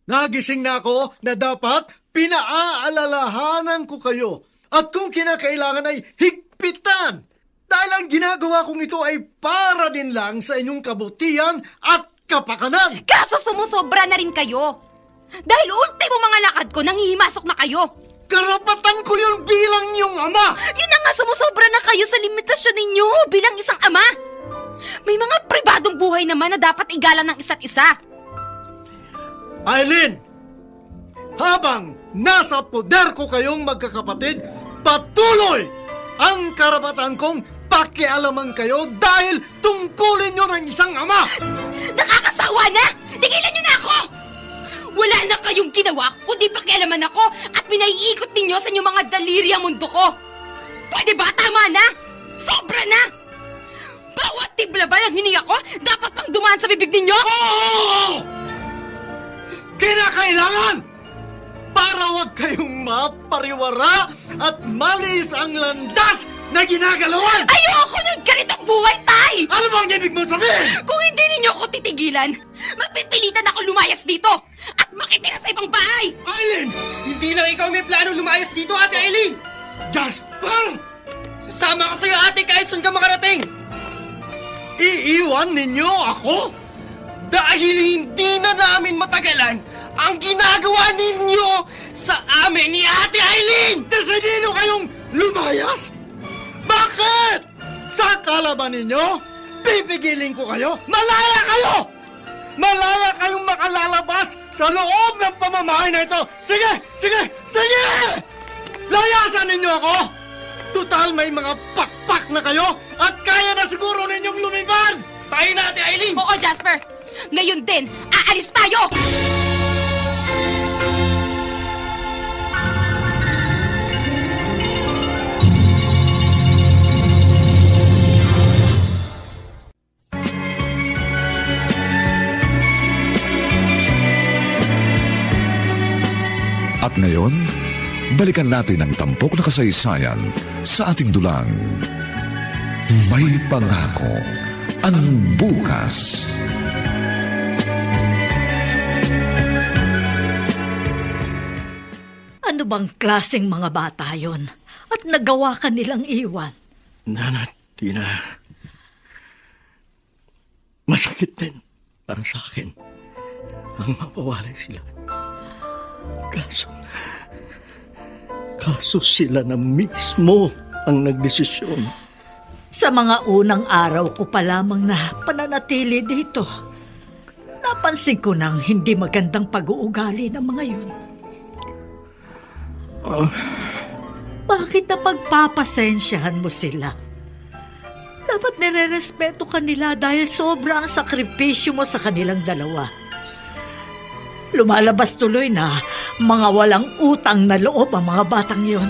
Nagising na ako na dapat pinaaalalahanan ko kayo. At kung kinakailangan ay higpitan. Dahil ang ginagawa kong ito ay para din lang sa inyong kabutihan at kapakanan.
Kaso sumusobra na rin kayo. Dahil ultimo mga lakad ko, nangihimasok na kayo.
Karapatan ko yun bilang iyong ama.
Yun na nga, sumusobra na kayo sa limitasyon ninyo bilang isang ama. May mga pribadong buhay naman na dapat igalan ng isa't isa.
Aileen, habang nasa poder ko kayong magkakapatid, patuloy ang karapatan kong pakialaman kayo dahil tungkulin nyo ng isang ama.
Nakakasawa na! Tigilan nyo na ako! Wala na kayong ginawa kundi pakialaman ako at pinaiikot ninyo sa inyong mga daliri ang mundo ko. Pwede ba? Tama na! Sobra na! Bawat tibla ba ng hininga ko dapat pang dumaan sa bibig ninyo?
Oo! Kinakailangan! Para wag kayong mapariwara at malis ang landas na ginagalawan!
Ayoko ng ganitong buhay, Tay!
Ano bang ibig mo sabihin?
Kung hindi ninyo ako titigilan, magpipilitan ako lumayas dito at makitira sa ibang bahay!
Aileen!
Hindi lang ikaw may plano lumayas dito, Ate Aileen!
Jasper!
Sasama ka sa'yo, ate, kahit saan ka makarating!
Iiwan ninyo ako?
Dahil hindi na namin matagalan ang ginagawa ninyo sa amin ni Ate Aileen!
Desidino kayong lumayas? Bakit? Sa kalaban ninyo, pipigilin ko kayo? Malaya kayo! Malaya kayong makalalabas sa loob ng pamamahay na ito! Sige! Sige! Sige! Layasan ninyo ako! Total may mga pakpak na kayo at kaya na siguro ninyong lumipad!
Tayo na, Ate Aileen!
Oo, Jasper! Ngayon din, aalis tayo!
At ngayon, balikan natin ang tampok na kasaysayan sa ating dulang. May Pangako ang bukas.
bang klaseng mga bata yon? At nagawa ka nilang iwan?
Nana, Tina, masakit din para sa akin ang mapawalay sila. Kaso sila na mismo ang nagdesisyon.
Sa mga unang araw ko pa lamang na pananatili dito, napansin ko nang hindi magandang pag-uugali ng mga yun. Bakit na pagpapasensyahan mo sila? Dapat nire-respeto ka nila dahil sobra ang sakripisyo mo sa kanilang dalawa. Lumalabas tuloy na mga walang utang na loob ang mga batang yon.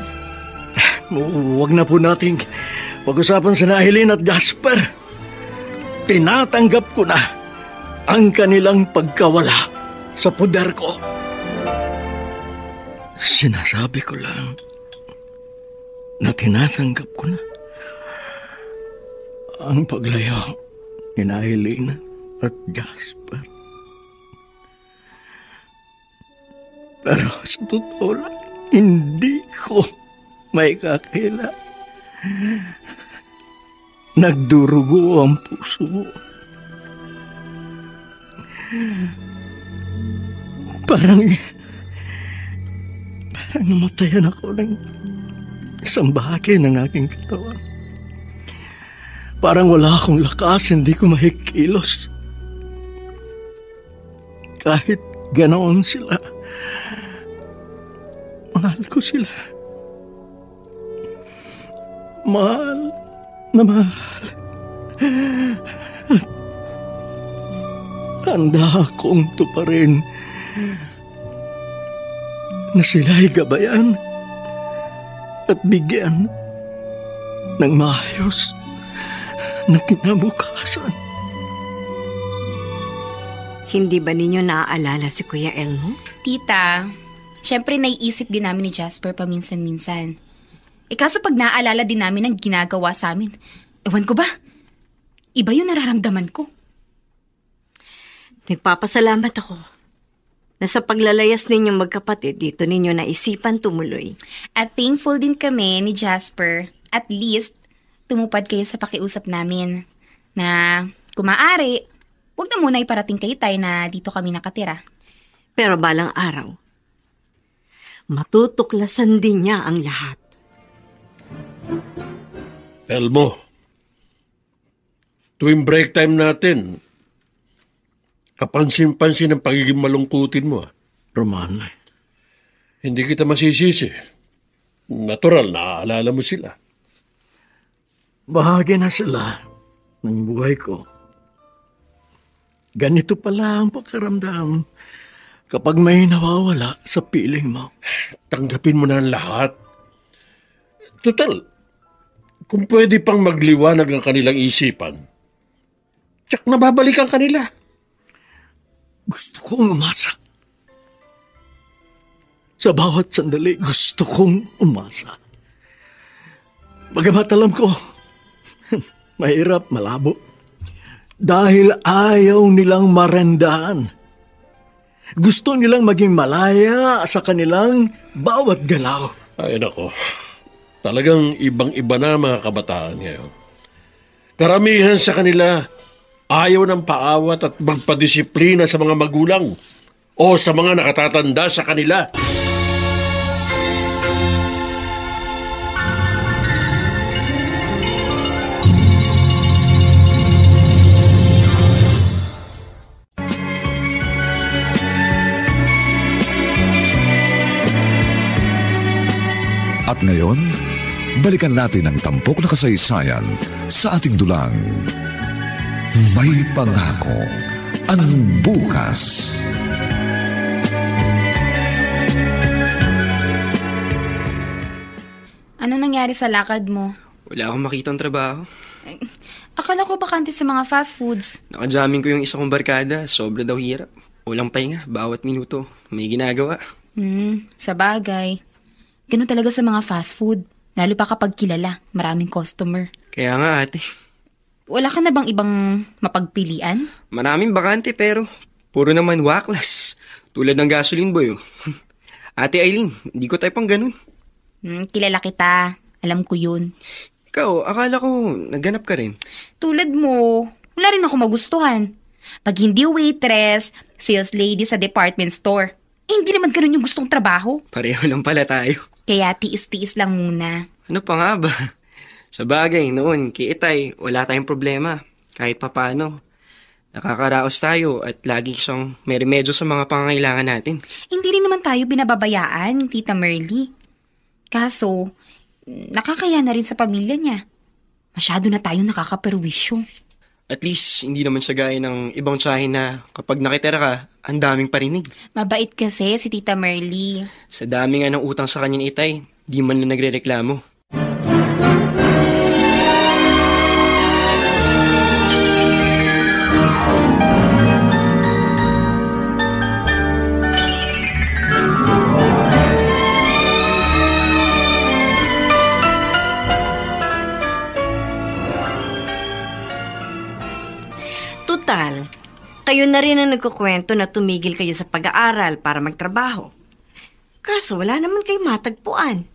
Huwag na po nating pag-usapan si Nahelin at Jasper. Tinatanggap ko na ang kanilang pagkawala sa poder ko. Sinasabi ko lang na tinatanggap ko na ang paglayo ni Nahelin at Jasper. Pero sa totoo lang, hindi ko may kakila. Nagdurugo ang puso ko. Parang namatayan ako ng isang bahagi ng aking katawan. Parang wala akong lakas, hindi ko mahikilos. Kahit ganoon sila, mahal ko sila. Mahal na mahal. Handa akong tuparin na sila'y gabayan at bigyan ng maayos na kinabukasan.
Hindi ba ninyo naaalala si Kuya Elmo?
Tita, syempre naiisip din namin ni Jasper paminsan-minsan. Kaso pag naaalala din namin ang ginagawa sa amin, ewan ko ba, iba yung nararamdaman ko.
Nagpapasalamat ako na sa paglalayas ninyong magkapatid, dito ninyo naisipan tumuloy.
At thankful din kami ni Jasper, at least tumupad kayo sa pakiusap namin na kung maaari, huwag na muna iparating kay Tay na dito kami nakatira.
Pero balang araw, matutuklasan din niya ang lahat.
Elmo, tuwing break time natin, kapansin-pansin ang pagiging malungkutin mo.
Roman,
Hindi kita masisisi. Natural, naaalala mo sila.
bahagi na sila ng buhay ko. Ganito pala ang pakiramdam kapag may nawawala sa piling mo.
Tanggapin mo na ang lahat. Total, kung pwede pang magliwanag ang kanilang isipan, tsak nababalikan kanila.
Gusto kong umasa. Sa bawat sandali, gusto kong umasa. Bagamat alam ko, mahirap, malabo. Dahil ayaw nilang marandaan. Gusto nilang maging malaya sa kanilang bawat galaw.
Ay nako, talagang ibang-iba na mga kabataan ngayon. Karamihan sa kanila ayaw ng paawat at magpadisiplina sa mga magulang o sa mga nakatatanda sa kanila.
At ngayon, balikan natin ang tampok na kasaysayan sa ating dulang. May pangako ang bukas.
Ano nangyari sa lakad mo?
Wala akong makitang trabaho.
Akala ko bakante sa mga fast foods.
Nakajamming ko yung isa kong barkada. Sobra daw hirap. Walang pahinga. Bawat minuto. May ginagawa.
Sa bagay. Ganun talaga sa mga fast food. Lalo pa kapag kilala. Maraming customer.
Kaya nga ate.
Wala ka na bang ibang mapagpilian?
Maraming bakante pero puro naman waklas. Tulad ng gasoline boy. Ate Eileen, hindi ko type ang ganun.
Kilala kita. Alam ko yun.
Ikaw, akala ko nagganap ka rin.
Tulad mo, wala rin ako magustuhan. Pag hindi waitress, sales lady sa department store. Hindi naman ganun yung gustong trabaho.
Pareho lang pala tayo.
Kaya tiis-tiis lang muna.
Ano pa nga ba? Sa bagay, noon, kay Itay, wala tayong problema. Kahit papano. Nakakaraos tayo at lagi siyang may remedyo sa mga pangangailangan natin.
Hindi rin naman tayo binababayaan, Tita Merly. Kaso, nakakaya na rin sa pamilya niya. Masyado na tayo nakakaperwisyo.
At least, hindi naman siya gaya ng ibang tsahin na kapag nakitira ka, ang daming parinig.
Mabait kasi si Tita Merly.
Sa dami nga ng utang sa kanya ni Itay, di man na nagre-reklamo.
Tutal, kayo na rin ang nagkukwento na tumigil kayo sa pag-aaral para magtrabaho. Kaso wala naman kayo matagpuan.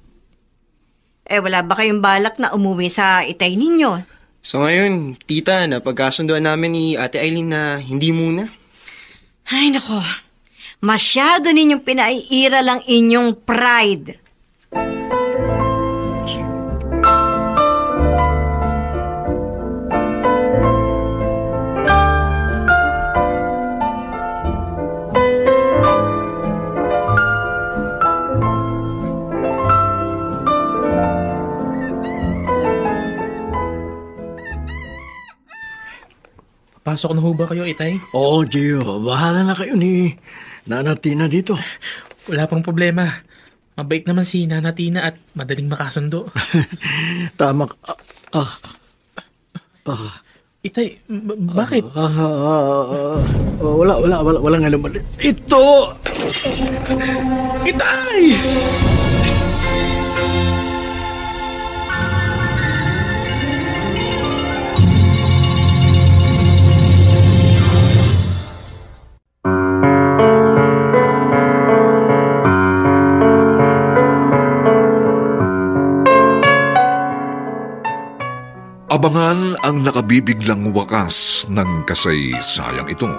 Wala ba kayong balak na umuwi sa Itay ninyo?
So ngayon, tita, napagkasunduan namin ni Ate Eileen na hindi muna.
Ay nako, masyado ninyong pinaiira lang inyong pride.
Pasok na ho ba kayo, Itay?
Oo, Gio. Bahala na kayo ni Nana Tina dito.
Wala pang problema. Mabait naman si Nana Tina at madaling makasundo.
Tama.
Itay, bakit?
Walang alam. Ito!
Itay!
Abangan ang nakabibiglang wakas ng kasaysayang ito.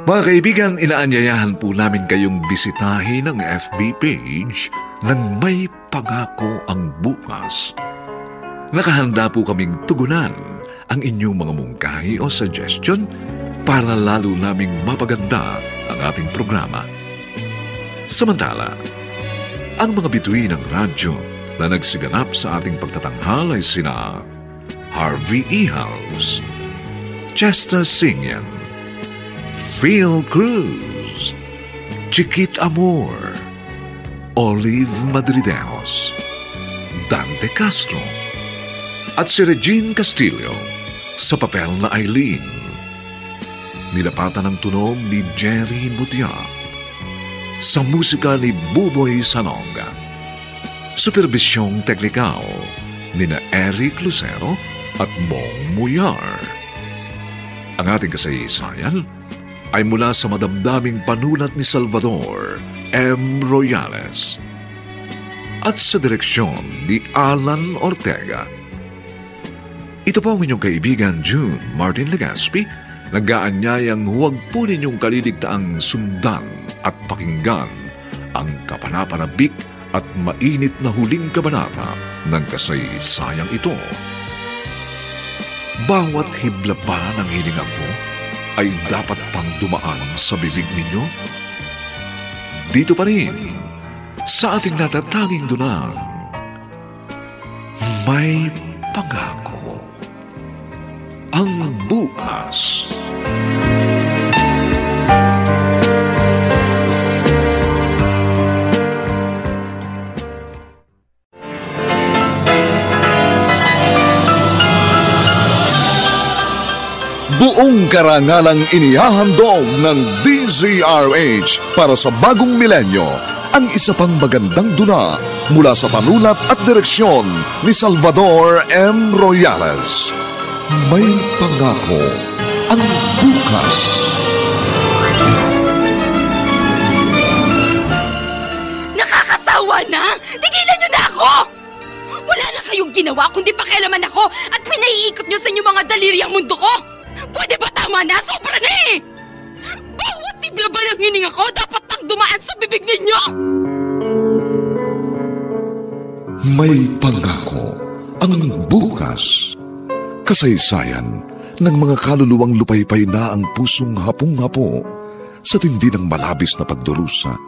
Mga kaibigan, inaanyayahan po namin kayong bisitahin ang FB page ng May Pangako ang Bukas. Nakahanda po kaming tugunan ang inyong mga mungkahi o suggestion para lalo naming mapaganda ang ating programa. Samantala, ang mga bituin ng radyo na nagsiganap sa ating pagtatanghal ay sina Harvey Ehouse, Chester Singyan, Phil Cruz, Chiquit Amor, Olive Madridejos, Dante Castro, at si Regine Castillo sa papel na Eileen. Nilapatan ng tunog ni Jerry Mutia, sa musika ni Buboy Sanonga. Supervisyong teknikal ni na Eric Lucero at Bong Muyar. Ang ating kasaysayan ay mula sa madamdaming panulat ni Salvador M. Royales at sa direksyon ni Alan Ortega. Ito po ang inyong kaibigan June Martin Legaspi, nag-aanyayang huwag po ninyong kaliligtaang sundan at pakinggan ang kapanapanabik at mainit na huling kabanata ng kasaysayang ito. Bawat hibla ba ng hininga ko ay dapat pang dumaan sa bibig ninyo? Dito pa rin, sa ating natatanging dunang, May Pangako ang Bukas.
Buong karangalang inihahandog ng DZRH para sa bagong milenyo ang isa pang magandang dula mula sa panulat at direksyon ni Salvador M. Royales. May Pangako ang Bukas.
Tama na! Tigilan niyo na ako! Wala na kayong ginawa kundi pakialaman ako at pinaiikot niyo sa inyong mga daliri ang mundo ko! Pwede ba tama na? Sobra na eh! Bawat tibla ba ng hininga ko dapat nang dumaan sa bibig ninyo?
May pangako ang bukas. Kasaysayan ng mga kaluluwang lupaypay na ang pusong hapong-hapo sa tindi ng malabis na pagdurusa.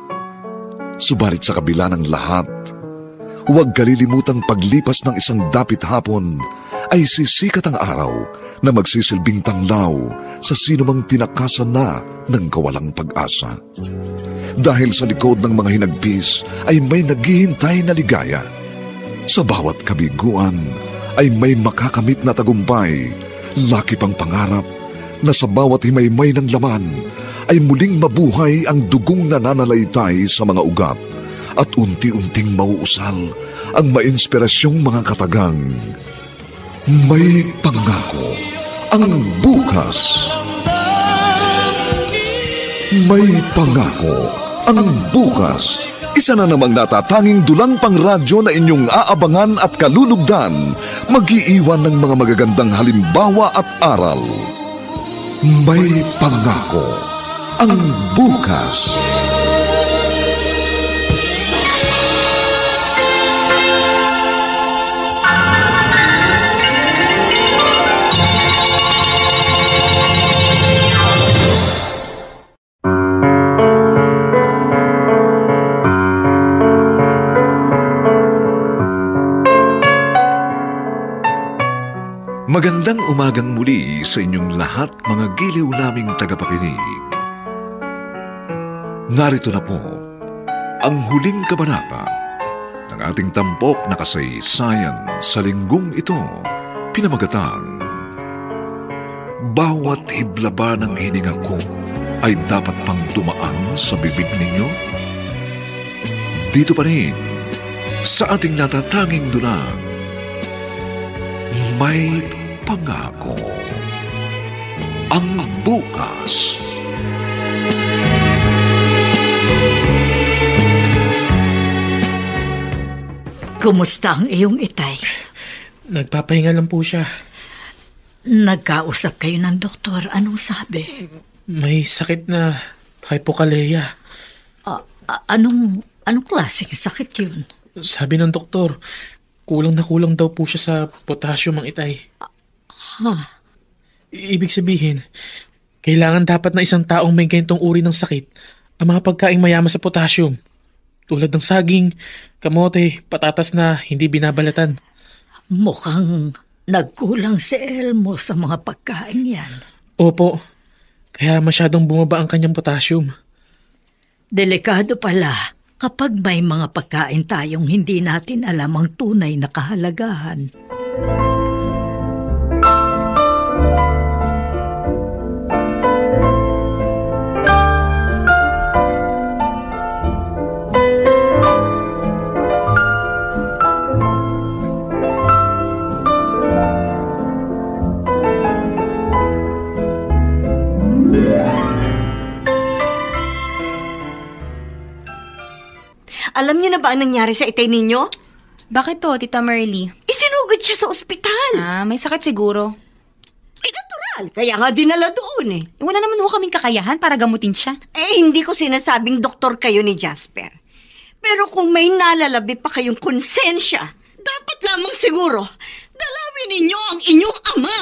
Subalit sa kabila ng lahat, huwag kalilimutang paglipas ng isang dapit hapon ay sisikat ang araw na magsisilbing tanglaw sa sinumang tinakasan na ng kawalang pag-asa. Dahil sa likod ng mga hinagpis ay may naghihintay na ligaya. Sa bawat kabiguan ay may makakamit na tagumpay, laki pang pangarap na sa bawat himaymay ng laman ay muling mabuhay ang dugong nananalaytay sa mga ugat at unti-unting mauusal ang mainspirasyong mga katagang. May pangako ang bukas. May pangako ang bukas. Isa na namang natatanging dulang pangradyo na inyong aabangan at kalulugdan, mag-iiwan ng mga magagandang halimbawa at aral. May pangako ang bukas.
Magandang umagang muli sa inyong lahat, mga giliw naming tagapakinig. Narito na po ang huling kabanata ng ating tampok na kasaysayan sa linggong ito, pinamagatang Bawat hiblaba ng hininga ko ay dapat pang dumaan sa bibig ninyo? Dito pa rin sa ating natatanging dunang May Pangako ang bukas.
Kumusta ang iyong itay?
Nagpapahinga lang po siya.
Nagkausap kayo ng doktor. Anong sabi?
May sakit na hypokalea.
Anong klaseng sakit yun?
Sabi ng doktor, kulang na kulang daw po siya sa potassium ang itay. Ibig sabihin, kailangan dapat na isang taong may ganitong uri ng sakit ang mga pagkaing mayaman sa potassium. Tulad ng saging, kamote, patatas na hindi binabalatan.
Mukhang nagkulang si Elmo sa mga pagkain yan.
Opo, kaya masyadong bumaba ang kanyang potassium.
Delikado pala kapag may mga pagkain tayong hindi natin alam ang tunay na kahalagahan.
Alam niyo na ba ang nangyari sa itay ninyo?
Bakit to, Tita Merly?
Isinugod siya sa ospital.
May sakit siguro.
Natural. Kaya nga dinala doon eh.
Wala naman ho kaming kakayahan para gamutin siya.
Hindi ko sinasabing doktor kayo ni Jasper. Pero kung may nalalabi pa kayong konsensya, dapat lamang siguro dalawin ninyo ang inyong ama.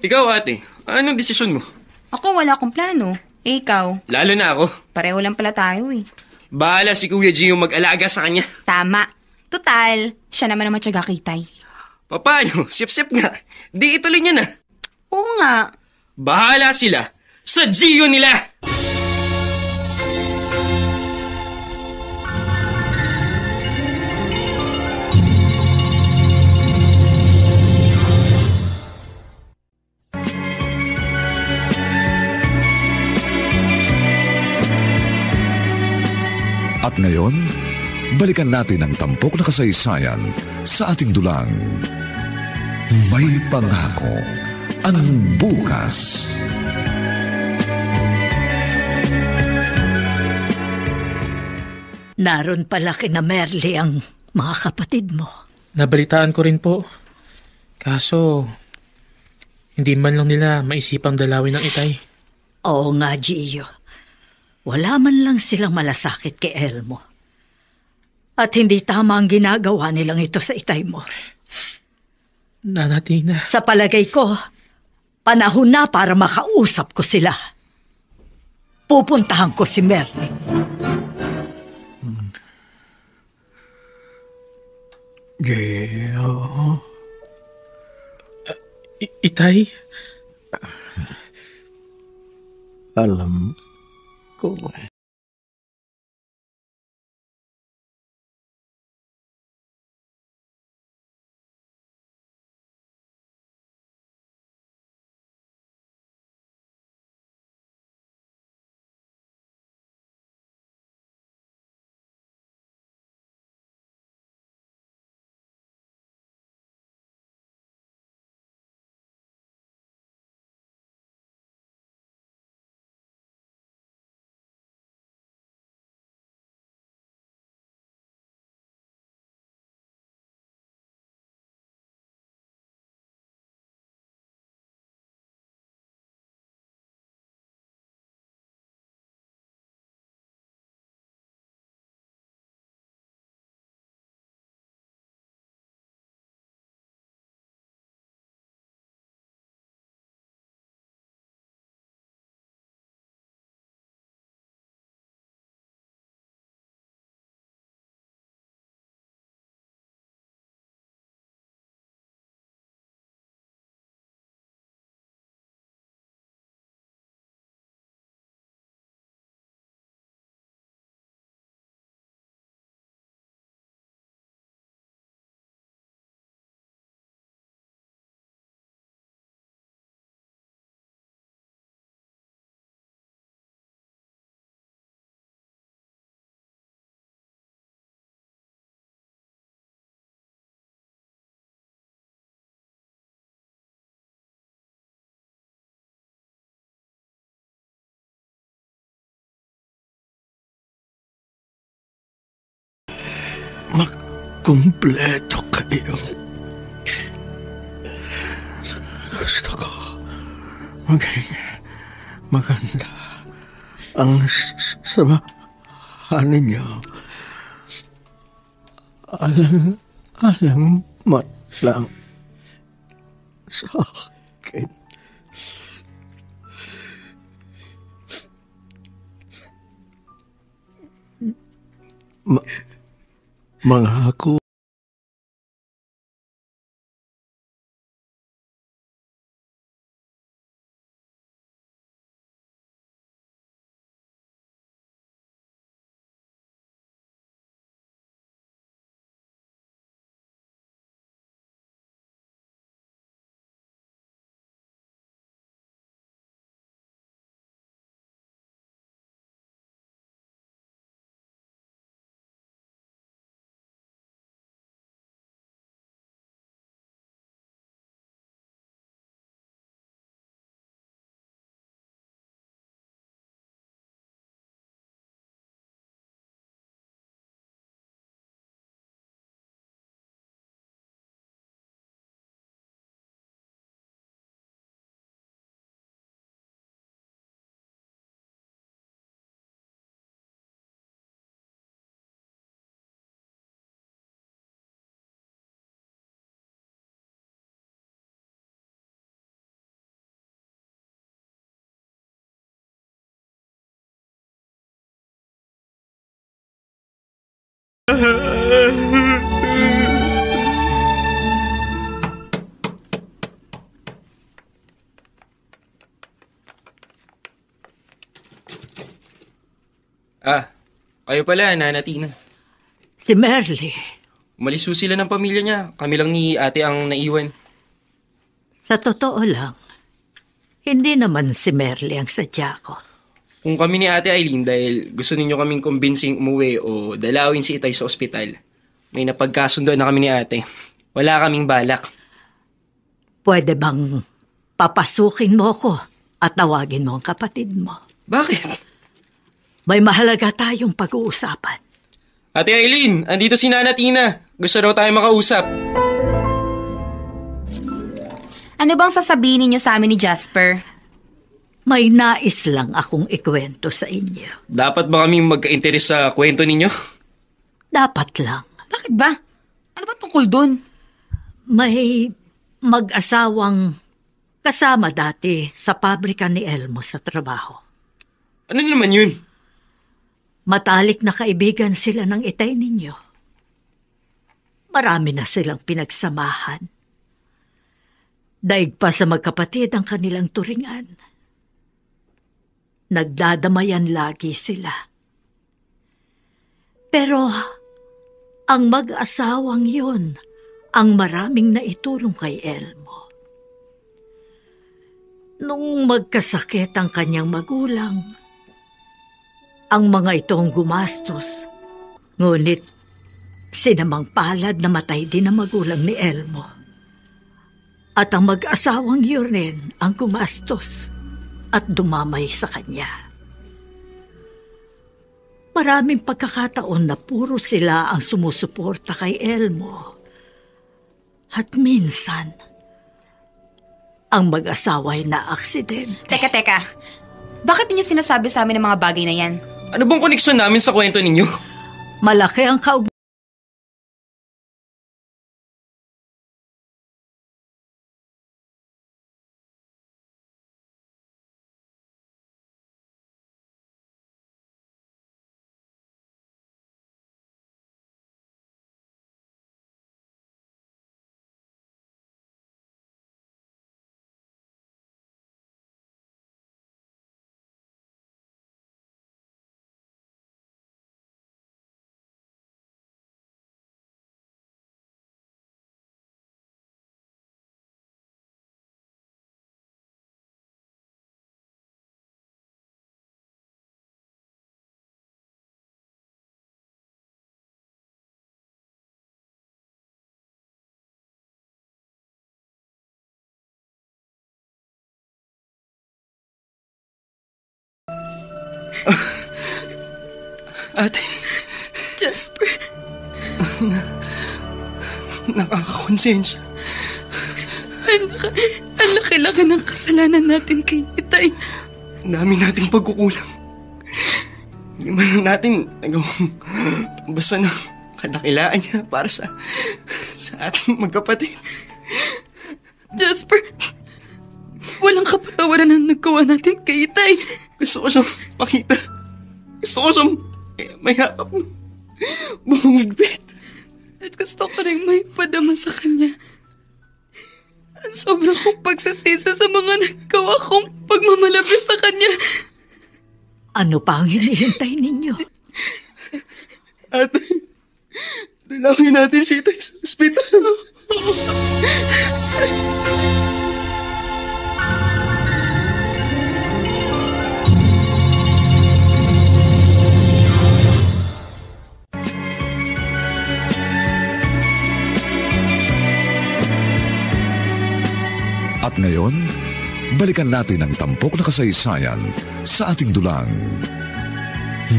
Ikaw, ate, anong desisyon mo?
Ako wala akong plano. Ikaw?
Lalo na ako.
Pareho lang pala tayo eh.
Bahala si Kuya G yung mag-alaga sa kanya.
Tama. Tutal, siya naman ang matyaga kitay.
Paano? Sip-sip nga. Di ituloy niya na.
Oo nga.
Bahala sila sa Gio nila!
At ngayon, balikan natin ang tampok na kasaysayan sa ating dulang. May pangako ang bukas.
Naroon pala kina Merly ang mga kapatid mo.
Nabalitaan ko rin po. Kaso, hindi man lang nila maisipang dalawin ng Itay.
Oo nga, Gio. Wala man lang silang malasakit kay Elmo. At hindi tama ang ginagawa nilang ito sa Itay mo.
Nana Tina.
Sa palagay ko, panahon na para makausap ko sila. Pupuntahan ko si Merly.
Gio.
Itay?
Alam ko. Magkumpleto kayo. Gusto ko maging maganda ang samahan ninyo. Alang mat lang sa akin. Mga ako.
Kayo pala, Nana Tina.
Si Merly.
Umalis ho sila ng pamilya niya. Kami lang ni ate ang naiwan.
Sa totoo lang, hindi naman si Merly ang sadya ko.
Kung kami ni Ate Eileen dahil gusto ninyo kaming convincing umuwi o dalawin si Itay sa ospital, may napagkasundo na kami ni Ate. Wala kaming balak.
Pwede bang papasukin mo ko at tawagin mo ang kapatid mo?
Bakit?
May mahalaga tayong pag-uusapan.
Ate Eileen, andito si Nana Tina. Gusto daw tayo makausap.
Ano bang sasabihin ninyo sa amin ni Jasper?
May nais lang akong ikwento sa inyo.
Dapat ba kami magka-interes sa kwento ninyo?
Dapat lang.
Bakit ba? Ano ba tungkol dun?
May mag-asawang kasama dati sa pabrika ni Elmo sa trabaho.
Ano naman yun?
Matalik na kaibigan sila ng Itay ninyo. Marami na silang pinagsamahan. Daig pa sa magkapatid ang kanilang turingan. Nagdadamayan lagi sila. Pero ang mag-asawang yun ang maraming naitulong kay Elmo. Nung magkasakit ang kanyang magulang, ang mga itong gumastos, ngunit sinamang palad na matay din ang magulang ni Elmo. At ang mag-asawang yun rin ang gumastos at dumamay sa kanya. Maraming pagkakataon na puro sila ang sumusuporta kay Elmo. At minsan, ang mag-asawa ay na-aksidente.
Teka. Bakit niyo sinasabi sa amin ang mga bagay na yan?
Ano bang koneksyon namin sa kwento ninyo?
Malaki ang
Ate,
Jasper.
Nakakakonsensya.
Ang laki-laki ng kasalanan natin kay Itay.
Ang dami nating pagkukulang. Hindi man lang natin nagawang basta ng kadakilaan niya para sa ating magkapatid.
Jasper, walang kapatawaran ang naggawa natin kay Itay.
Gusto ko siyang makita. Gusto ko siyang may harap ng buong higpit.
At gusto ko rin may padama sa kanya. Ang sobrang kong pagsasisa sa mga naggawa kong pagmamalabi sa kanya.
Ano pa ang hinihintay ninyo?
Ate, dalawin natin si Itay sa ospital.
At ngayon, balikan natin ang tampok na kasaysayan sa ating dulang.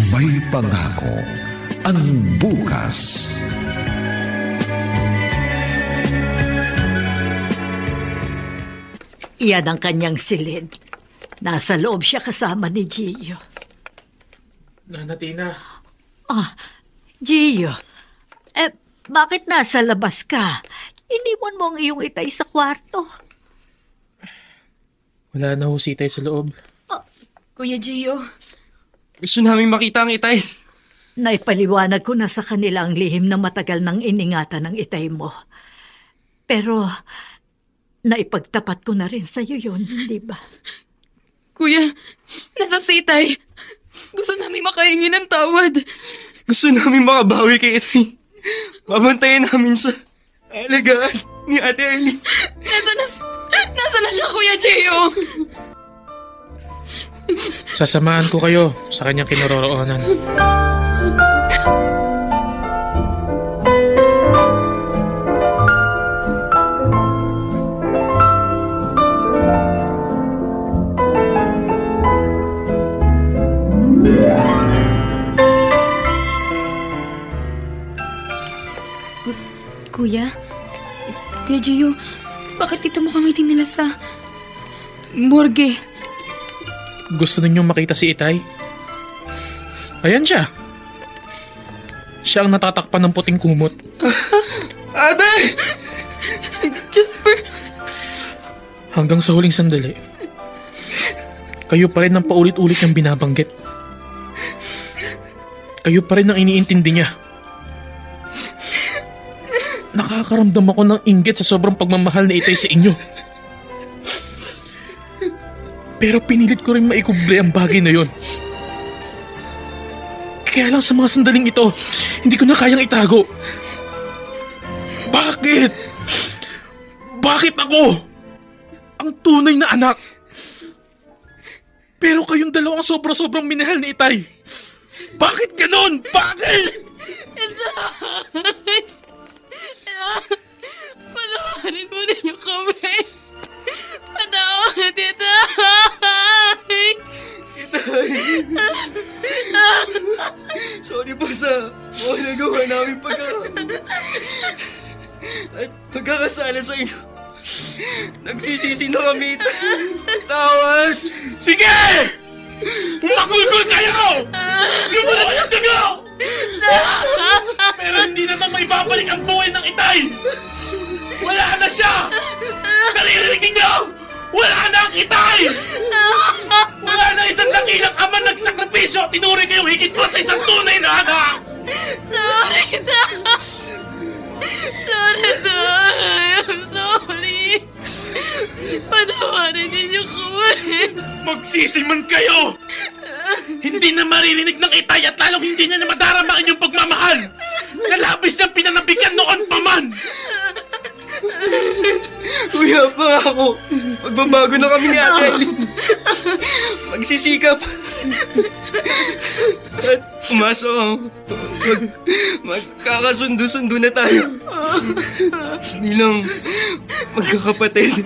May pangako ang bukas.
Iyan ang kanyang silid. Nasa loob siya kasama ni Gio.
Nana Tina.
Gio, bakit nasa labas ka? Iniwan mo ang iyong Itay sa kwarto.
Wala na ho si Itay sa loob.
Kuya Gio.
Gusto namin makita ang Itay.
Naipaliwanag ko na sa kanila ang lihim na matagal nang iningatan ng Itay mo. Pero naipagtapat ko na rin sa iyo yun, di ba?
Kuya, nasa si Itay. Gusto namin makahingi ng tawad.
Gusto namin makabawi kay Itay. Babantayan namin sa alagaan ni Ate Eileen.
Nasa na siya, Kuya Gio?
Sasamahan ko kayo sa kanyang kinaroroonan.
Kuya Gio, bakit ito mo kami dinala sa morgue?
Gusto ninyong makita si Itay? Ayan siya. Siya ang natatakpan ng puting kumot.
Ate!
Jasper!
Hanggang sa huling sandali, kayo pa rin ang paulit-ulit niyang binabanggit. Kayo pa rin ang iniintindi niya. Nakakaramdam ako ng inggit sa sobrang pagmamahal na Itay sa inyo. Pero pinilit ko rin maikubre ang bagay na yon. Kaya lang sa mga sandaling ito, hindi ko na kayang itago. Bakit? Bakit ako? Ang tunay na anak. Pero kayong dalawang sobrang minahal ni Itay. Bakit ganon? Bakit?
Patawarin mo ninyo kami. Patawarin ito.
Sorry po sa mga nagawa namin at pagkakasala sa inyo. Nagsisisi na kami. Tawad!
Sige! Pumagulgol kayo! Lumuha yung dugo! Pero hindi naman maibabalik ang buhay ng Itay! Wala na siya! Naririnig niyo! Wala na ang Itay! Wala na isang dakilang ama nagsakripisyo! Tinuri kayong higit pa sa isang tunay na anak!
Sorry, I'm sorry. Patawarin ninyo kami.
Magsisi man kayo! Hindi na maririnig ng Itay at lalong hindi niya na madarama ang inyong pagmamahal! Kalabis niyang pinanabigyan noon pa man!
Kuya, pangako. Magbabago na kami ni Ate Eileen. Magsisikap. At pumasok. Magkakasundo-sundo na tayo. Bilang magkakapatid.